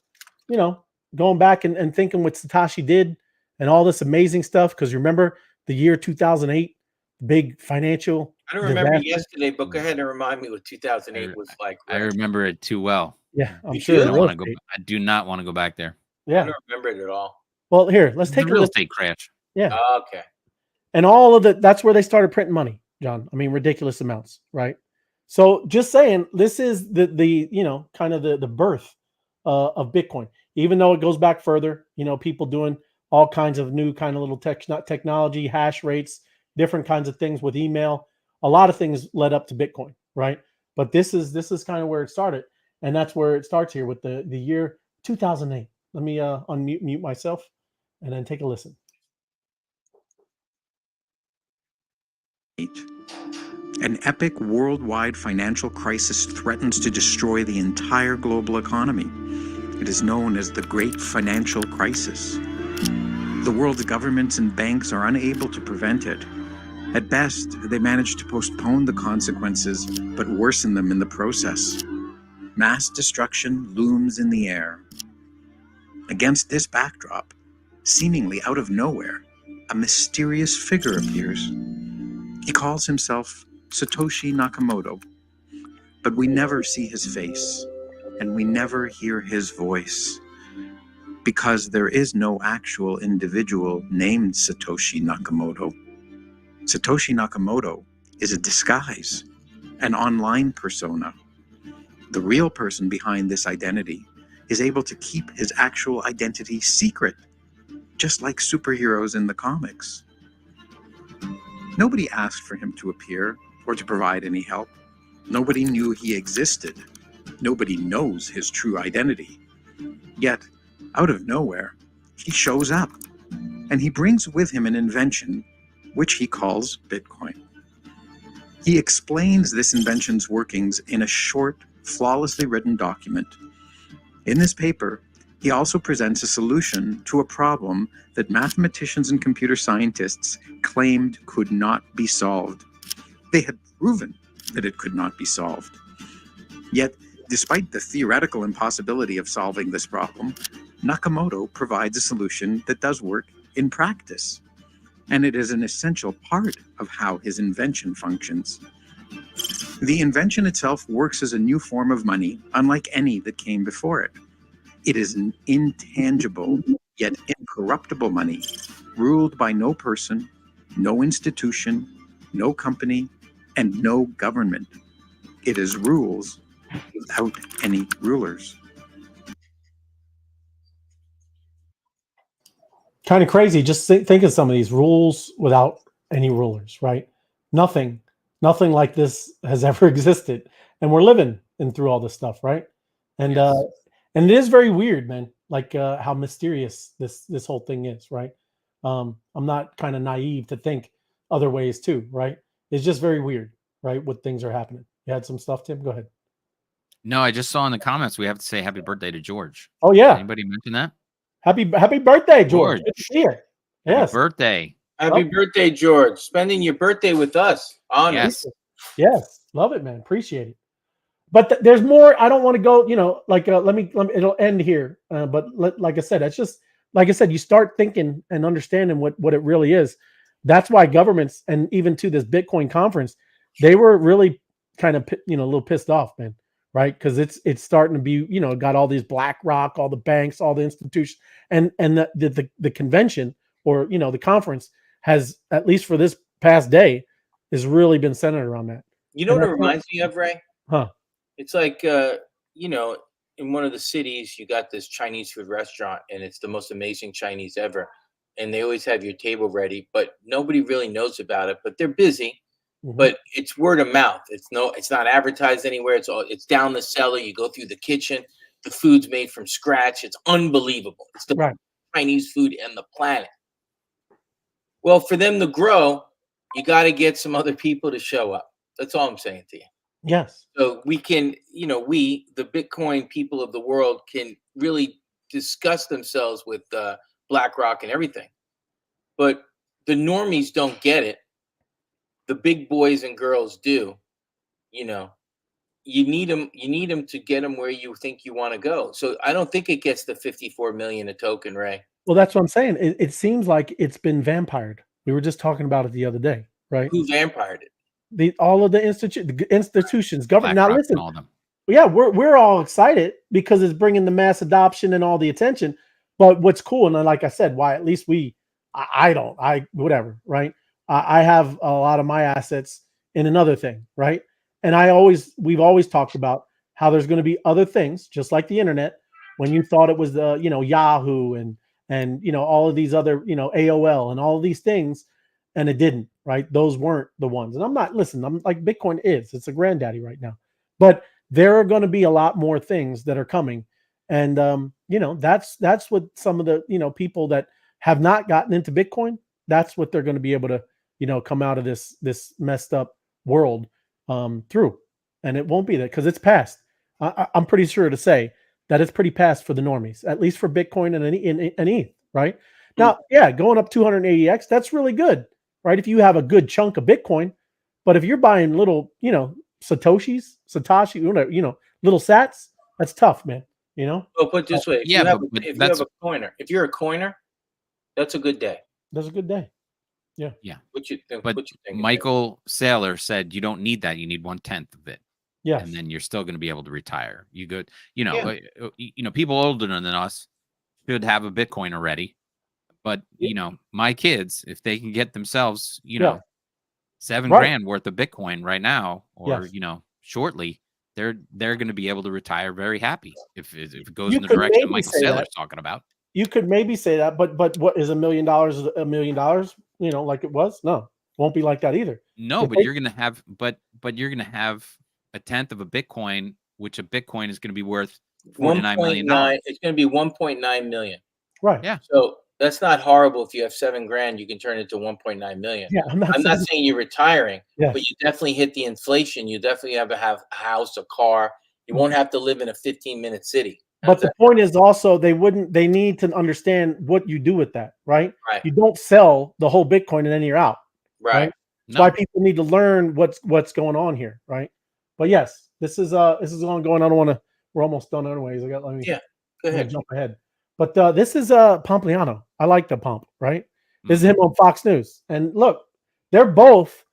going back and thinking what Satoshi did and all this amazing stuff. Because remember the year 2008, big financial. I don't remember disaster? yesterday, but go ahead and remind me what 2008 was like. I Ray. remember it too well. Yeah, I'm You sure. do? in I don't real want to go. estate. I do not want to go back there. I Yeah. don't remember it at all. Well, here, let's It's take a a real listen. estate crash. Yeah. Okay. And all of that's where they started printing money, John. I mean, ridiculous amounts, right? So just saying, this is the kind of the birth of Bitcoin. Even though it goes back further, people doing all kinds of new kind of little technology, hash rates, different kinds of things with email. A lot of things led up to Bitcoin, right? But this is kind of where it started, and that's where it starts here with the year 2008. Let me mute myself, and then take a listen. An epic worldwide financial crisis threatens to destroy the entire global economy. It is known as the Great Financial Crisis. The world's governments and banks are unable to prevent it. At best, they manage to postpone the consequences, but worsen them in the process. Mass destruction looms in the air. Against this backdrop, seemingly out of nowhere, a mysterious figure appears. He calls himself Satoshi Nakamoto, but we never see his face, and we never hear his voice, because there is no actual individual named Satoshi Nakamoto. Satoshi Nakamoto is a disguise, an online persona. The real person behind this identity is able to keep his actual identity secret, just like superheroes in the comics. Nobody asked for him to appear or to provide any help. Nobody knew he existed. Nobody knows his true identity. Yet, out of nowhere, he shows up, and he brings with him an invention which he calls Bitcoin. He explains this invention's workings in a short, flawlessly written document. In this paper, he also presents a solution to a problem that mathematicians and computer scientists claimed could not be solved. They had proven that it could not be solved. Yet, despite the theoretical impossibility of solving this problem, Nakamoto provides a solution that does work in practice, and it is an essential part of how his invention functions. The invention itself works as a new form of money, unlike any that came before it. It is an intangible, yet incorruptible money, ruled by no person, no institution, no company, and no government. It is rules without any rulers. Kind of crazy. Just think of some of these rules without any rulers, right? Nothing like this has ever existed, and we're living through all this stuff, right? And Yes. And it is very weird, man. Like how mysterious this whole thing is, right? I'm not kind of naive to think other ways too, right? It's just very weird, right? What things are happening. You had some stuff, Tim? Go ahead. No, I just saw in the comments we have to say happy birthday to George. Oh yeah, Anybody mention that? happy birthday, George. Good to see you. Yes, Happy birthday. Happy birthday, George. Spending your birthday with us. Honor. Yes. Yes, love it, man. Appreciate it. But there's more. I don't want to go. Let me. It'll end here. Like I said, that's just like I said. You start thinking and understanding what it really is. That's why governments and even to this Bitcoin conference, they were really kind of a little pissed off, man. Right? Because it's starting to be got all these BlackRock, all the banks, all the institutions, and the convention or the conference has, at least for this past day, has really been centered around that. You know And what it that's reminds me of, Ray? Huh? It's like, in one of the cities, you got this Chinese food restaurant, and it's the most amazing Chinese ever. And they always have your table ready, but nobody really knows about it. But they're busy. Mhm. But it's word of mouth. It's not advertised anywhere. It's down the cellar. You go through the kitchen. The food's made from scratch. It's unbelievable. It's the Right. Chinese food on the planet. Well, for them to grow, you got to get some other people to show up. That's all I'm saying to you. Yes. So we can, we, the Bitcoin people of the world, can really discuss themselves with BlackRock and everything. But the normies don't get it. The big boys and girls do. You need them to get them where you think you want to go. So I don't think it gets the 54 million a token, Ray. Well, that's what I'm saying. It seems like it's been vampired. We were just talking about it the other day, right? Who vampired it? All of the institutions, government. Now, BlackRock listen, and all them. yeah, we're all excited because it's bringing the mass adoption and all the attention. But what's cool, and like I said, why at least whatever, right? I have a lot of my assets in another thing, right? And we've always talked about how there's going to be other things, just like the internet. When you thought it was the Yahoo and all of these other AOL and all of these things, and it didn't, right? Those weren't the ones. And I'm like, Bitcoin it's a granddaddy right now, but there are going to be a lot more things that are coming. And, that's what some of the, people that have not gotten into Bitcoin, that's what they're going to be able to, come out of this messed up world through. And it won't be that because it's past. I'm pretty sure to say that it's pretty past for the normies, at least for Bitcoin and ETH, right? Now, yeah, going up 280x, that's really good, right? If you have a good chunk of Bitcoin, but if you're buying little, Satoshi, little sats, that's tough, man. Well, put it this way: if you have a coiner, if you're a coiner, that's a good day. That's a good day. Yeah. Yeah. What you think? Michael Saylor said you don't need that; you need 1/10 of it. Yeah. And then you're still going to be able to retire. You go, people older than us should have a Bitcoin already. But my kids, if they can get themselves, $7 grand worth of Bitcoin right now, or shortly, they're going to be able to retire very happy if it goes in the direction that Michael Saylor's talking about. You could maybe say that, but what is $1 million? $1 million, like it was? No, won't be like that either. No, but you're going to have, but you're going to have 1/10 of a Bitcoin, which a Bitcoin is going to be worth $49 million. It's going to be 1.9 million. Right. Yeah. So that's not horrible. If you have $7 grand, you can turn it to 1.9 million. Yeah. I'm not saying you're retiring, yes. but you definitely hit the inflation. You definitely have to have a house, a car. You won't have to live in a 15-minute city. But the point is also they need to understand what you do with that, right? Right. You don't sell the whole Bitcoin and then you're out. Right. That's why people need to learn what's going on here, right? But yes, this is ongoing. I don't want to. We're almost done anyways. Go ahead. Jump ahead. But this is Pompliano. I like the Pomp, right? This is him on Fox News. And look, they're both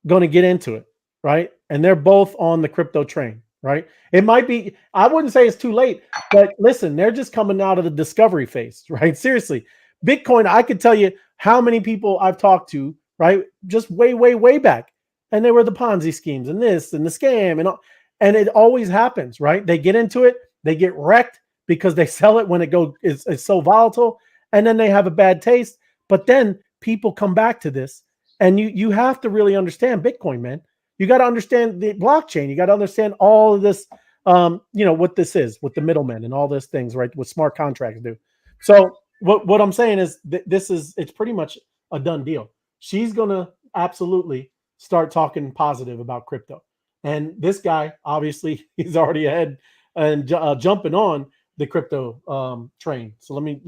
going to get into it, right? And they're both on the crypto train, right? It might be, I wouldn't say it's too late, but listen, they're just coming out of the discovery phase, right? Seriously, Bitcoin, I could tell you how many people I've talked to, right? Just way, way, way back. And they were the Ponzi schemes and this and the scam and all. And it always happens, right? They get into it, they get wrecked because they sell it when it's so volatile, and then they have a bad taste. But then people come back to this, and you have to really understand Bitcoin, man. You got to understand the blockchain. You got to understand all of this, what this is, what the middlemen and all those things, right? What smart contracts do. So what I'm saying is it's pretty much a done deal. She's gonna absolutely start talking positive about crypto. And this guy, obviously, he's already ahead and jumping on the crypto train. So let me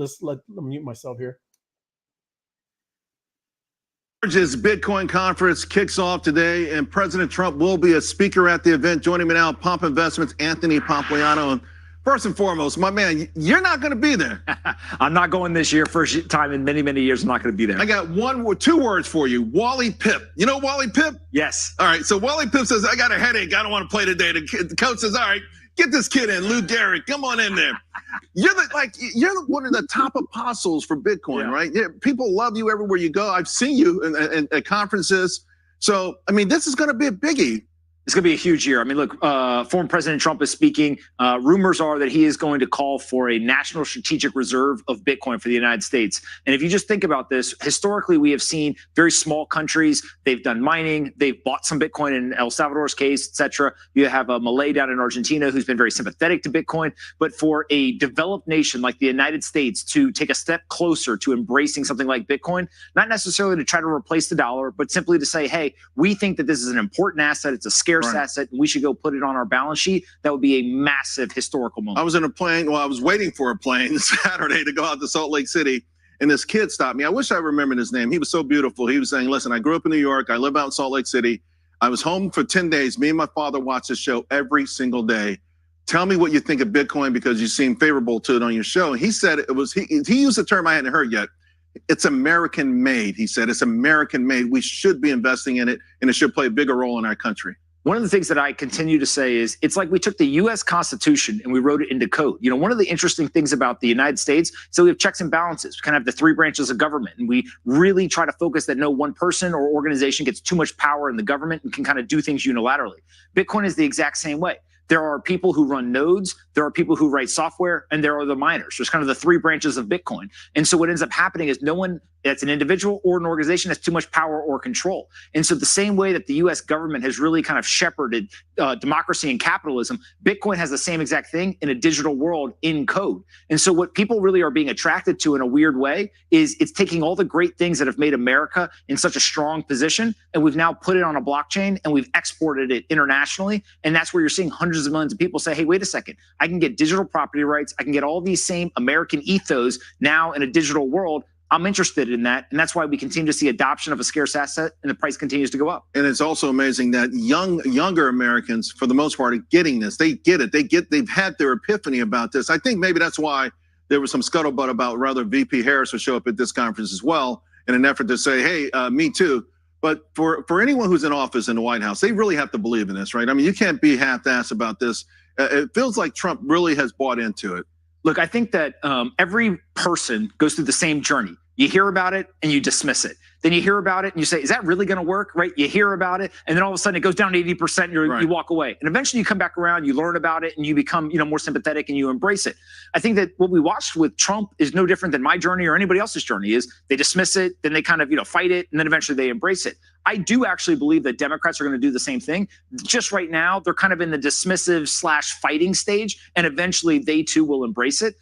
mute myself here. Georgia's Bitcoin conference kicks off today, and President Trump will be a speaker at the event. Joining me now, Pomp Investments, Anthony Pompliano. And first and foremost, my man, you're not going to be there. I'm not going this year. First time in many, many years, I'm not going to be there. I got two words for you. Wally Pip. You know Wally Pip? Yes. All right. So Wally Pip says, I got a headache. I don't want to play today. The coach says, all right, get this kid in. Lou Gehrig, come on in there. You're one of the top apostles for Bitcoin, right? Yeah, people love you everywhere you go. I've seen you at conferences. So, I mean, this is going to be a biggie. It's going to be a huge year. I mean, look, former President Trump is speaking. Rumors are that he is going to call for a national strategic reserve of Bitcoin for the United States. And if you just think about this, historically, we have seen very small countries. They've done mining. They've bought some Bitcoin in El Salvador's case, et cetera. You have a Malay down in Argentina who's been very sympathetic to Bitcoin. But for a developed nation like the United States to take a step closer to embracing something like Bitcoin, not necessarily to try to replace the dollar, but simply to say, hey, we think that this is an important asset. It's a scarce asset, and we should go put it on our balance sheet. That would be a massive historical moment. I was in a plane. Well, I was waiting for a plane Saturday to go out to Salt Lake City, and this kid stopped me. I wish I remembered his name. He was so beautiful. He was saying, listen, I grew up in New York. I live out in Salt Lake City. I was home for 10 days. Me and my father watched this show every single day. tell me what you think of Bitcoin because you seem favorable to it on your show. And he said it was, he used a term I hadn't heard yet. It's American made. He said it's American made. We should be investing in it, and it should play a bigger role in our country. One of the things that I continue to say is it's like we took the U.S. Constitution and we wrote it into code. You know, one of the interesting things about the United States, so we have checks and balances. We kind of have the three branches of government, and we really try to focus that no one person or organization gets too much power in the government and can kind of do things unilaterally. Bitcoin is the exact same way. There are people who run nodes, there are people who write software, and there are the miners. There's kind of the three branches of Bitcoin. And so what ends up happening is no one that's an individual or an organization has too much power or control. And so the same way that the US government has really kind of shepherded democracy and capitalism, Bitcoin has the same exact thing in a digital world in code. And so what people really are being attracted to in a weird way is it's taking all the great things that have made America in such a strong position, and we've now put it on a blockchain and we've exported it internationally. And that's where you're seeing hundreds of millions of people say, hey, wait a second, I can get digital property rights. I can get all these same American ethos now in a digital world. I'm interested in that. And that's why we continue to see adoption of a scarce asset and the price continues to go up. And it's also amazing that younger Americans, for the most part, are getting this. They get it. They've had their epiphany about this. I think maybe that's why there was some scuttlebutt about whether VP Harris would show up at this conference as well in an effort to say, hey, me too. But for anyone who's in office in the White House, they really have to believe in this, right? I mean, you can't be half-assed about this. It feels like Trump really has bought into it. Look, I think that every person goes through the same journey. You hear about it and you dismiss it. Then you hear about it and you say, is that really going to work? Right? You hear about it and then all of a sudden it goes down to 80% and you walk away. And eventually you come back around, you learn about it and you become, more sympathetic and you embrace it. I think that what we watched with Trump is no different than my journey or anybody else's journey. Is they dismiss it, then they kind of, fight it, and then eventually they embrace it. I do actually believe that Democrats are going to do the same thing. Just right now, they're kind of in the dismissive / fighting stage, and eventually they too will embrace it.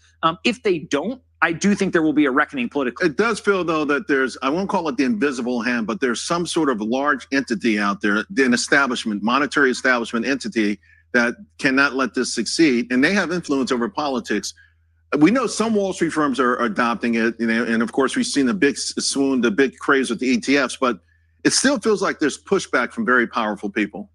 If they don't, I do think there will be a reckoning politically. It does feel, though, that there's, I won't call it the invisible hand, but there's some sort of large entity out there, an establishment, monetary establishment entity that cannot let this succeed. And they have influence over politics. We know some Wall Street firms are adopting it, and of course, we've seen the big swoon, the big craze with the ETFs, but it still feels like there's pushback from very powerful people.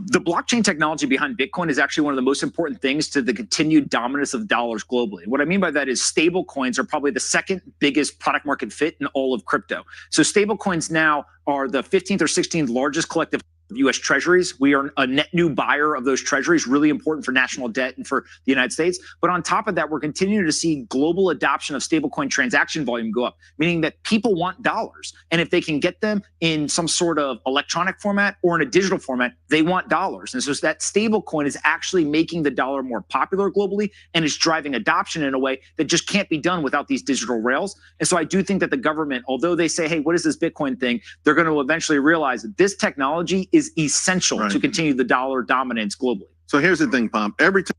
The blockchain technology behind Bitcoin is actually one of the most important things to the continued dominance of dollars globally. And what I mean by that is stable coins are probably the second biggest product market fit in all of crypto. So stable coins now are the 15th or 16th largest collective U.S. treasuries. We are a net new buyer of those treasuries, really important for national debt and for the United States. But on top of that, we're continuing to see global adoption of stablecoin transaction volume go up, meaning that people want dollars. And if they can get them in some sort of electronic format or in a digital format, they want dollars. And so that stablecoin is actually making the dollar more popular globally, and it's driving adoption in a way that just can't be done without these digital rails. And so I do think that the government, although they say, hey, what is this Bitcoin thing? They're going to eventually realize that this technology is essential to continue the dollar dominance globally. So here's the thing, Pomp. Every time.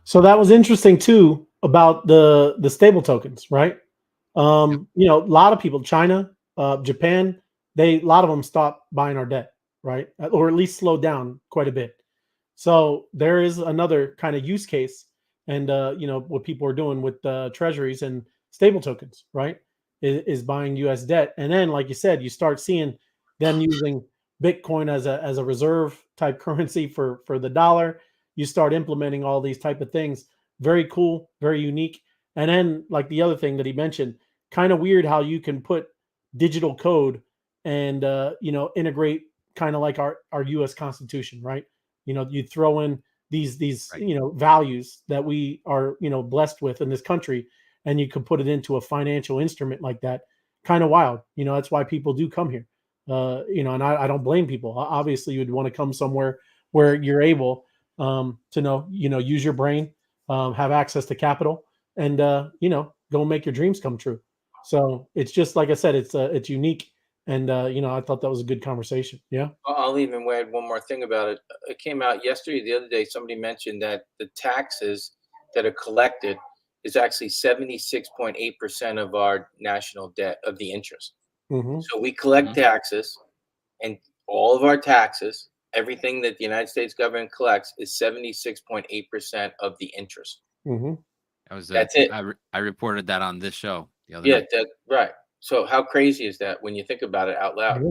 So that was interesting too about the stable tokens, right? A lot of people, China, Japan, a lot of them stopped buying our debt, right? Or at least slowed down quite a bit. So there is another kind of use case, and what people are doing with treasuries and stable tokens, right? Is buying U.S. debt, and then, like you said, you start seeing them using Bitcoin as a reserve type currency for the dollar. You start implementing all these type of things. Very cool, very unique. And then, like the other thing that he mentioned, kind of weird how you can put digital code and integrate kind of like our U.S. Constitution, right? You throw in these values that we are blessed with in this country, and you could put it into a financial instrument like that. Kind of wild. That's why people do come here. And I don't blame people. Obviously, you'd want to come somewhere where you're able to use your brain, have access to capital, and go make your dreams come true. So it's just like I said, it's unique, and I thought that was a good conversation. Yeah. I'll even add one more thing about it. It came out yesterday, the other day. Somebody mentioned that the taxes that are collected is actually 76.8% of our national debt, of the interest. Mm-hmm. So we collect taxes, and all of our taxes, everything that the United States government collects, is 76.8% of the interest. Mm-hmm. That's it. I reported that on this show the other day. Right. So how crazy is that when you think about it out loud?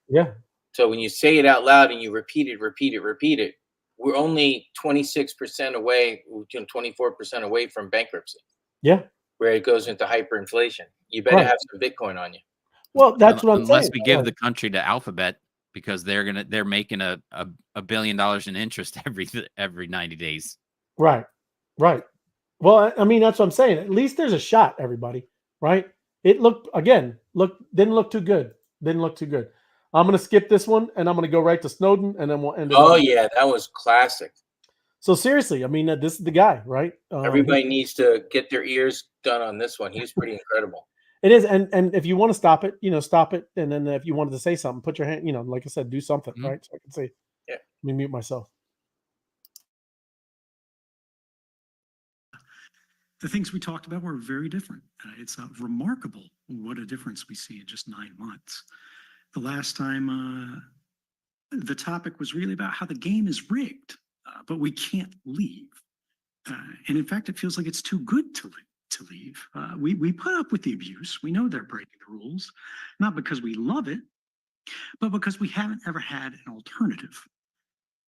Yeah. So when you say it out loud and you repeat it, we're only 26% away, 24% away from bankruptcy, Yeah. where it goes into hyperinflation. You better Right. have some Bitcoin on you. Well, that's what I'm Unless saying. we give the country to Alphabet, because they're making a $1 billion in interest every 90 days. Right. Right. Well, I mean, that's what I'm saying. At least there's a shot, everybody. Right. It didn't look too good. Didn't look too good. I'm going to skip this one and I'm going to go right to Snowden and then we'll end it. Oh, yeah. That was classic. So seriously, I mean, this is the guy, right? Everybody needs to get their ears done on this one. He was pretty incredible. It is. And if you want to stop it, stop it. And then if you wanted to say something, put your hand, like I said, do something, right? So I can see. Yeah. Let me mute myself. The things we talked about were very different. It's remarkable what a difference we see in just 9 months. The last time the topic was really about how the game is rigged, but we can't leave. And in fact, it feels like it's too good to leave. We put up with the abuse. We know they're breaking the rules, not because we love it, but because we haven't ever had an alternative.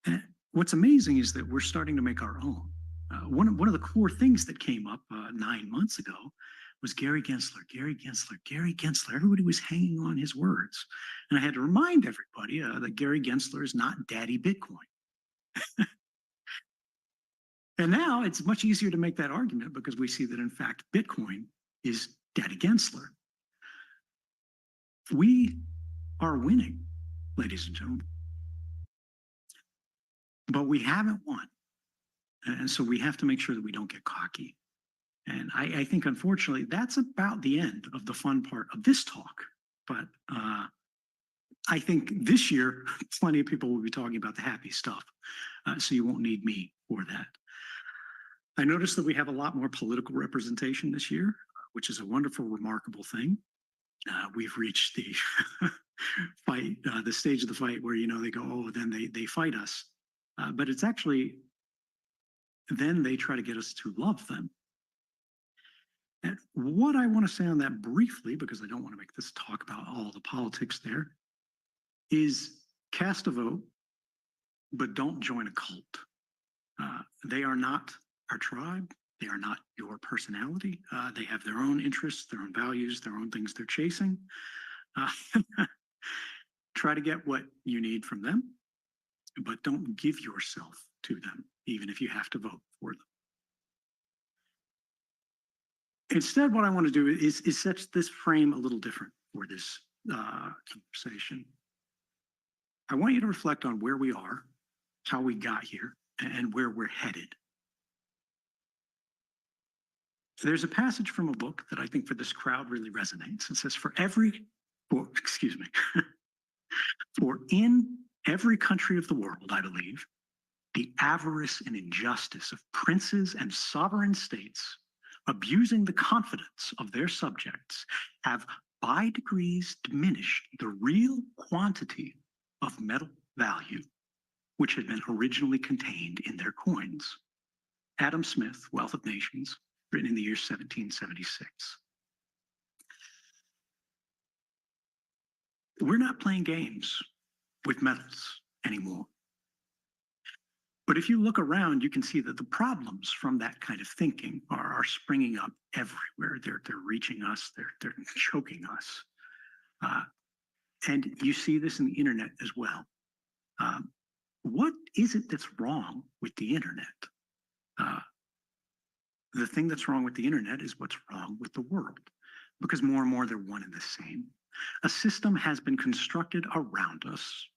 And what's amazing is that we're starting to make our own. One of the core things that came up 9 months ago was Gary Gensler. Everybody was hanging on his words. And I had to remind everybody that Gary Gensler is not Daddy Bitcoin. And now it's much easier to make that argument because we see that, in fact, Bitcoin is Daddy Gensler. We are winning, ladies and gentlemen. But we haven't won. And so we have to make sure that we don't get cocky. And I think, unfortunately, that's about the end of the fun part of this talk. But I think this year, plenty of people will be talking about the happy stuff. So you won't need me for that. I noticed that we have a lot more political representation this year, which is a wonderful, remarkable thing. We've reached the fight, the stage of the fight where, they go, oh, then they fight us. But it's actually, then they try to get us to love them. And what I want to say on that briefly, because I don't want to make this talk about all the politics there, is cast a vote, but don't join a cult. They are not our tribe. They are not your personality. They have their own interests, their own values, their own things they're chasing. Try to get what you need from them, but don't give yourself to them, even if you have to vote for them. Instead, what I want to do is set this frame a little different for this conversation. I want you to reflect on where we are, how we got here, and where we're headed. There's a passage from a book that I think for this crowd really resonates. It says, for in every country of the world, I believe, the avarice and injustice of princes and sovereign states abusing the confidence of their subjects have by degrees diminished the real quantity of metal value which had been originally contained in their coins. Adam Smith, Wealth of Nations, written in the year 1776. We're not playing games with metals anymore. But if you look around, you can see that the problems from that kind of thinking are springing up everywhere. They're reaching us. They're choking us. And you see this in the internet as well. What is it that's wrong with the internet? The thing that's wrong with the internet is what's wrong with the world, because more and more they're one and the same. A system has been constructed around us,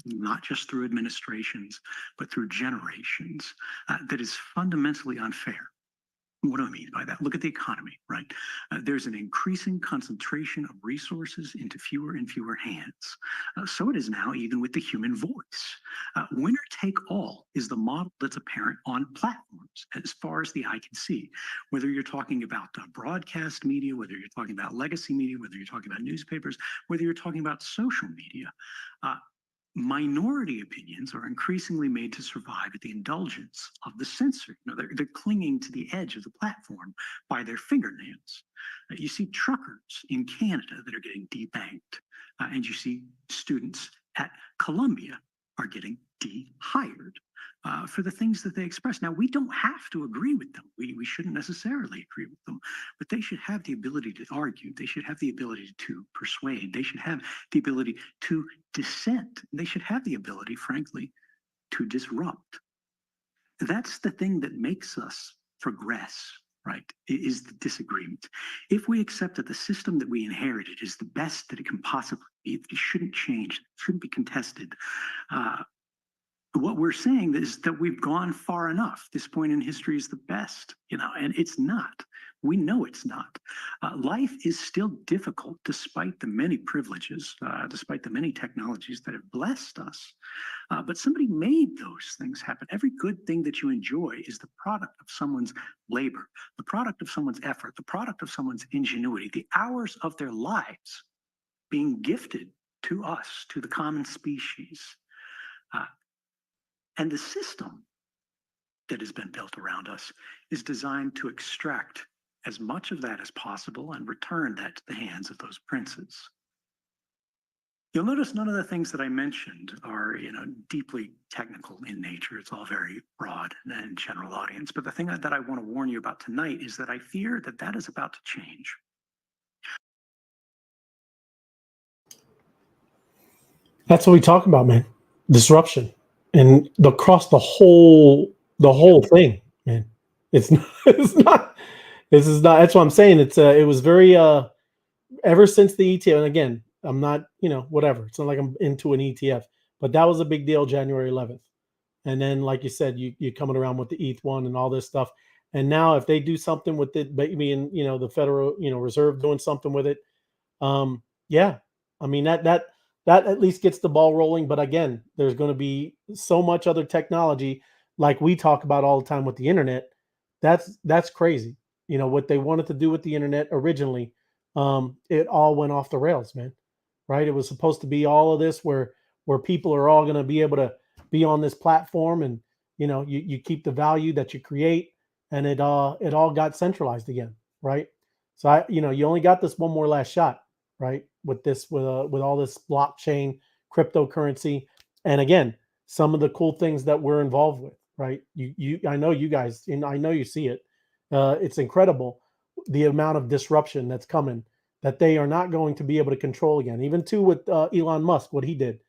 not just through administrations, but through generations, that is fundamentally unfair. What do I mean by that? Look at the economy, right? There's an increasing concentration of resources into fewer and fewer hands. So it is now even with the human voice. Winner take all is the model that's apparent on platforms as far as the eye can see. Whether you're talking about broadcast media, whether you're talking about legacy media, whether you're talking about newspapers, whether you're talking about social media, minority opinions are increasingly made to survive at the indulgence of the censor. They're clinging to the edge of the platform by their fingernails. You see truckers in Canada that are getting debanked, and you see students at Columbia are getting de-hired. for the things that they express. Now, we don't have to agree with them. We shouldn't necessarily agree with them, but they should have the ability to argue. They should have the ability to persuade. They should have the ability to dissent. They should have the ability, frankly, to disrupt. That's the thing that makes us progress, right? Is the disagreement. If we accept that the system that we inherited is the best that it can possibly be, that it shouldn't change, it shouldn't be contested, what we're saying is that we've gone far enough. This point in history is the best, and it's not. We know it's not. Life is still difficult despite the many privileges, despite the many technologies that have blessed us. But somebody made those things happen. Every good thing that you enjoy is the product of someone's labor, the product of someone's effort, the product of someone's ingenuity, the hours of their lives being gifted to us, to the common species. And the system that has been built around us is designed to extract as much of that as possible and return that to the hands of those princes. You'll notice none of the things that I mentioned are, deeply technical in nature. It's all very broad and general audience. But the thing that I want to warn you about tonight is that I fear that that is about to change. That's what we talk about, man. Disruption. And across the whole thing, man. It's not, this is not, that's what I'm saying. It was very, ever since the ETF, and again, I'm not, whatever. It's not like I'm into an ETF, but that was a big deal January 11th. And then, like you said, you're coming around with the ETH1 and all this stuff. And now if they do something with it, maybe in, the Federal, Reserve doing something with it. Yeah, I mean, that at least gets the ball rolling. But again, there's going to be so much other technology like we talk about all the time with the internet. That's crazy. What they wanted to do with the internet originally, it all went off the rails, man. Right? It was supposed to be all of this where people are all going to be able to be on this platform, and you keep the value that you create, and it all got centralized again, right? So you only got this one more last shot, right? With all this blockchain cryptocurrency, and again, some of the cool things that we're involved with, right? I know you guys, and I know you see it. It's incredible the amount of disruption that's coming that they are not going to be able to control again. Even too with Elon Musk, what he did,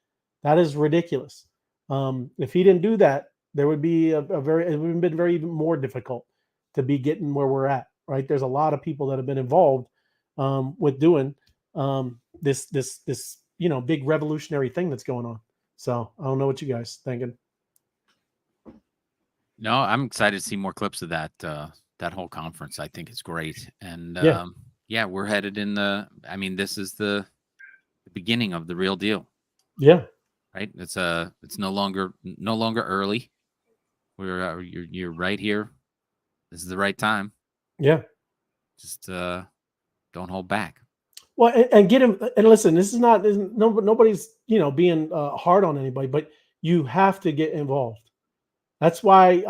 that is ridiculous. If he didn't do that, there would be it would have been very even more difficult to be getting where we're at, right? There's a lot of people that have been involved with doing this big revolutionary thing that's going on. So I don't know what you guys thinking. No, I'm excited to see more clips of that whole conference. I think it's great. And yeah, we're headed in this is the beginning of the real deal. Yeah. Right. It's no longer early. You're right here. This is the right time. Yeah. Just don't hold back. Well, and get him, and listen, this is nobody's, being hard on anybody, but you have to get involved. That's why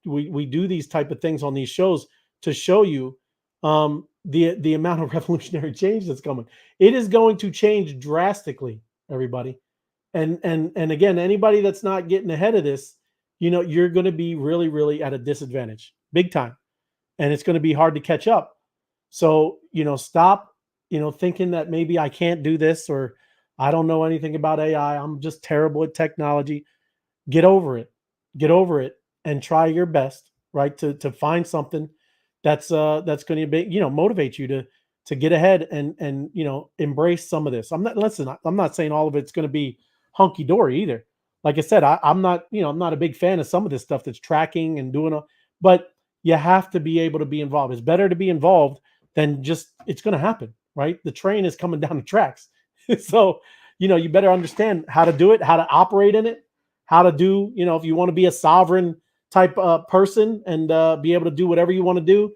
we do these type of things on these shows to show you the amount of revolutionary change that's coming. It is going to change drastically, everybody. And again, anybody that's not getting ahead of this, you're going to be really, really at a disadvantage, big time. And it's going to be hard to catch up. So, stop, thinking that maybe I can't do this, or I don't know anything about AI. I'm just terrible at technology. Get over it and try your best, right? To find something that's going to be, motivate you to get ahead and embrace some of this. I'm not saying all of it's going to be hunky dory either. Like I said, I'm not a big fan of some of this stuff that's tracking and doing but you have to be able to be involved. It's better to be involved than just, it's going to happen, right? The train is coming down the tracks. So, you better understand how to do it, how to operate in it, how to do, if you want to be a sovereign type person and be able to do whatever you want to do,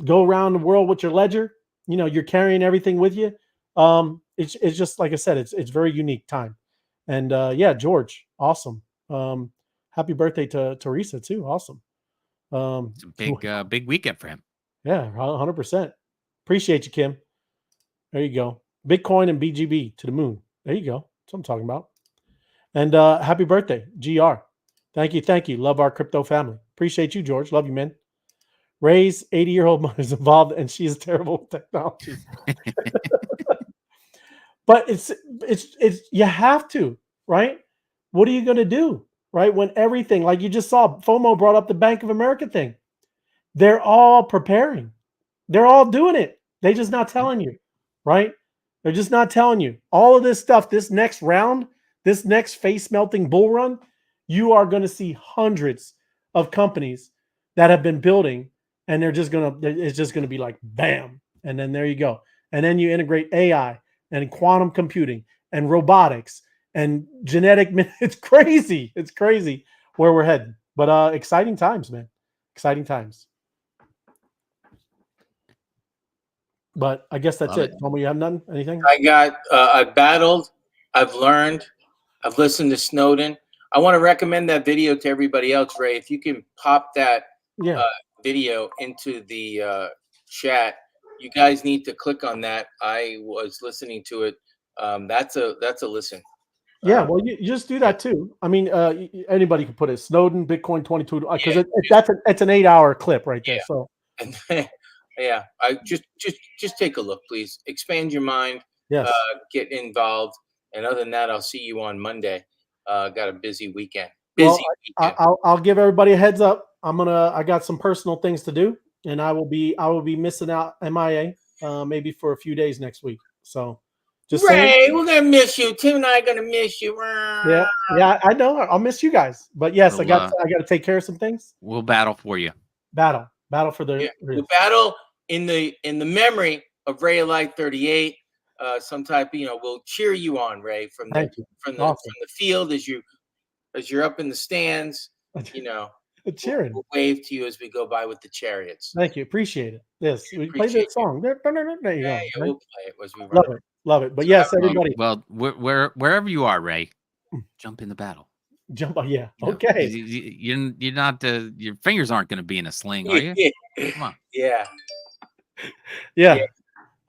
go around the world with your ledger, you're carrying everything with you. It's just, like I said, it's very unique time. And yeah, George, awesome. Happy birthday to Teresa too. Awesome. It's a big weekend for him. Yeah, 100%. Appreciate you, Kim. There you go. Bitcoin and BGB to the moon. There you go. That's what I'm talking about. And happy birthday, GR. Thank you. Thank you. Love our crypto family. Appreciate you, George. Love you, man. Ray's 80-year-old mother is involved and she is terrible with technology. But it's you have to, right? What are you going to do, right? When everything, like you just saw, FOMO brought up the Bank of America thing. They're all preparing. They're all doing it. They're just not telling you, right? They're just not telling you. All of this stuff, this next round, this next face-melting bull run, you are going to see hundreds of companies that have been building, and it's just going to be like, bam. And then there you go. And then you integrate AI and quantum computing and robotics and genetic. It's crazy. It's crazy where we're heading. But exciting times, man. Exciting times. But I guess that's it. Tomo, you have none? Anything? I've battled. I've learned. I've listened to Snowden. I want to recommend that video to everybody else, Ray. If you can pop that video into the chat, you guys need to click on that. I was listening to it. That's a listen. Yeah, well, you just do that too. I mean, anybody can put it. Snowden, Bitcoin 22, because it's an 8-hour clip right there. So, and then, I just take a look, please. Expand your mind. Yes. Get involved. And other than that, I'll see you on Monday. Got a busy weekend. Well, I'll give everybody a heads up. I got some personal things to do, and I will be missing out MIA maybe for a few days next week. So just Ray, we're gonna miss you. Tim and I are gonna miss you. Yeah, I know. I'll miss you guys. But yes, I got to take care of some things. We'll battle for you. Battle for the we'll battle in the memory of Ray Light 38. Some type, we'll cheer you on, Ray, from the field as you're up in the stands. Cheering. We'll wave to you as we go by with the chariots. Thank you, appreciate it. Yes, we play that song. There you go. We'll play it as we run. Love it. But yes, everybody. Well, wherever you are, Ray, jump in the battle. Jump on, okay. You're not your fingers aren't going to be in a sling, are you? Come on. Yeah.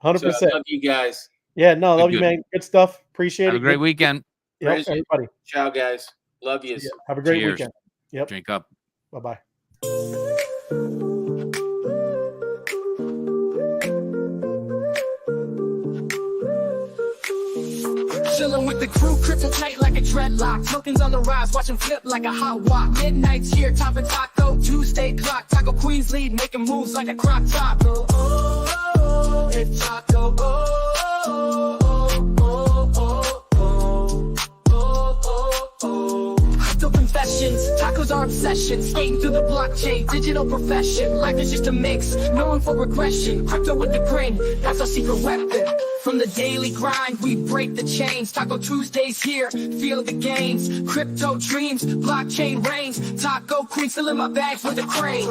100%. So I love you guys. Yeah, no, love you, man. Good stuff. Appreciate it. Have a great weekend. Yep, everybody. Ciao, guys. Love you. Have a great weekend. Yep. Drink up. Bye-bye. Chillin' with the crew, crystal tight like a dreadlock. Tokens on the rise, watch them flip like a hot walk. Midnight's here, top of taco. Tuesday clock, Taco Queens lead, making moves like a crock top. Oh, it's Taco. Confessions, tacos are obsessions. Skating through the blockchain, digital profession. Life is just a mix, known for regression. Crypto with the grin, that's our secret weapon. From the daily grind, we break the chains. Taco Tuesdays here, feel the gains. Crypto dreams, blockchain reigns. Taco Queen still in my bags with the crane.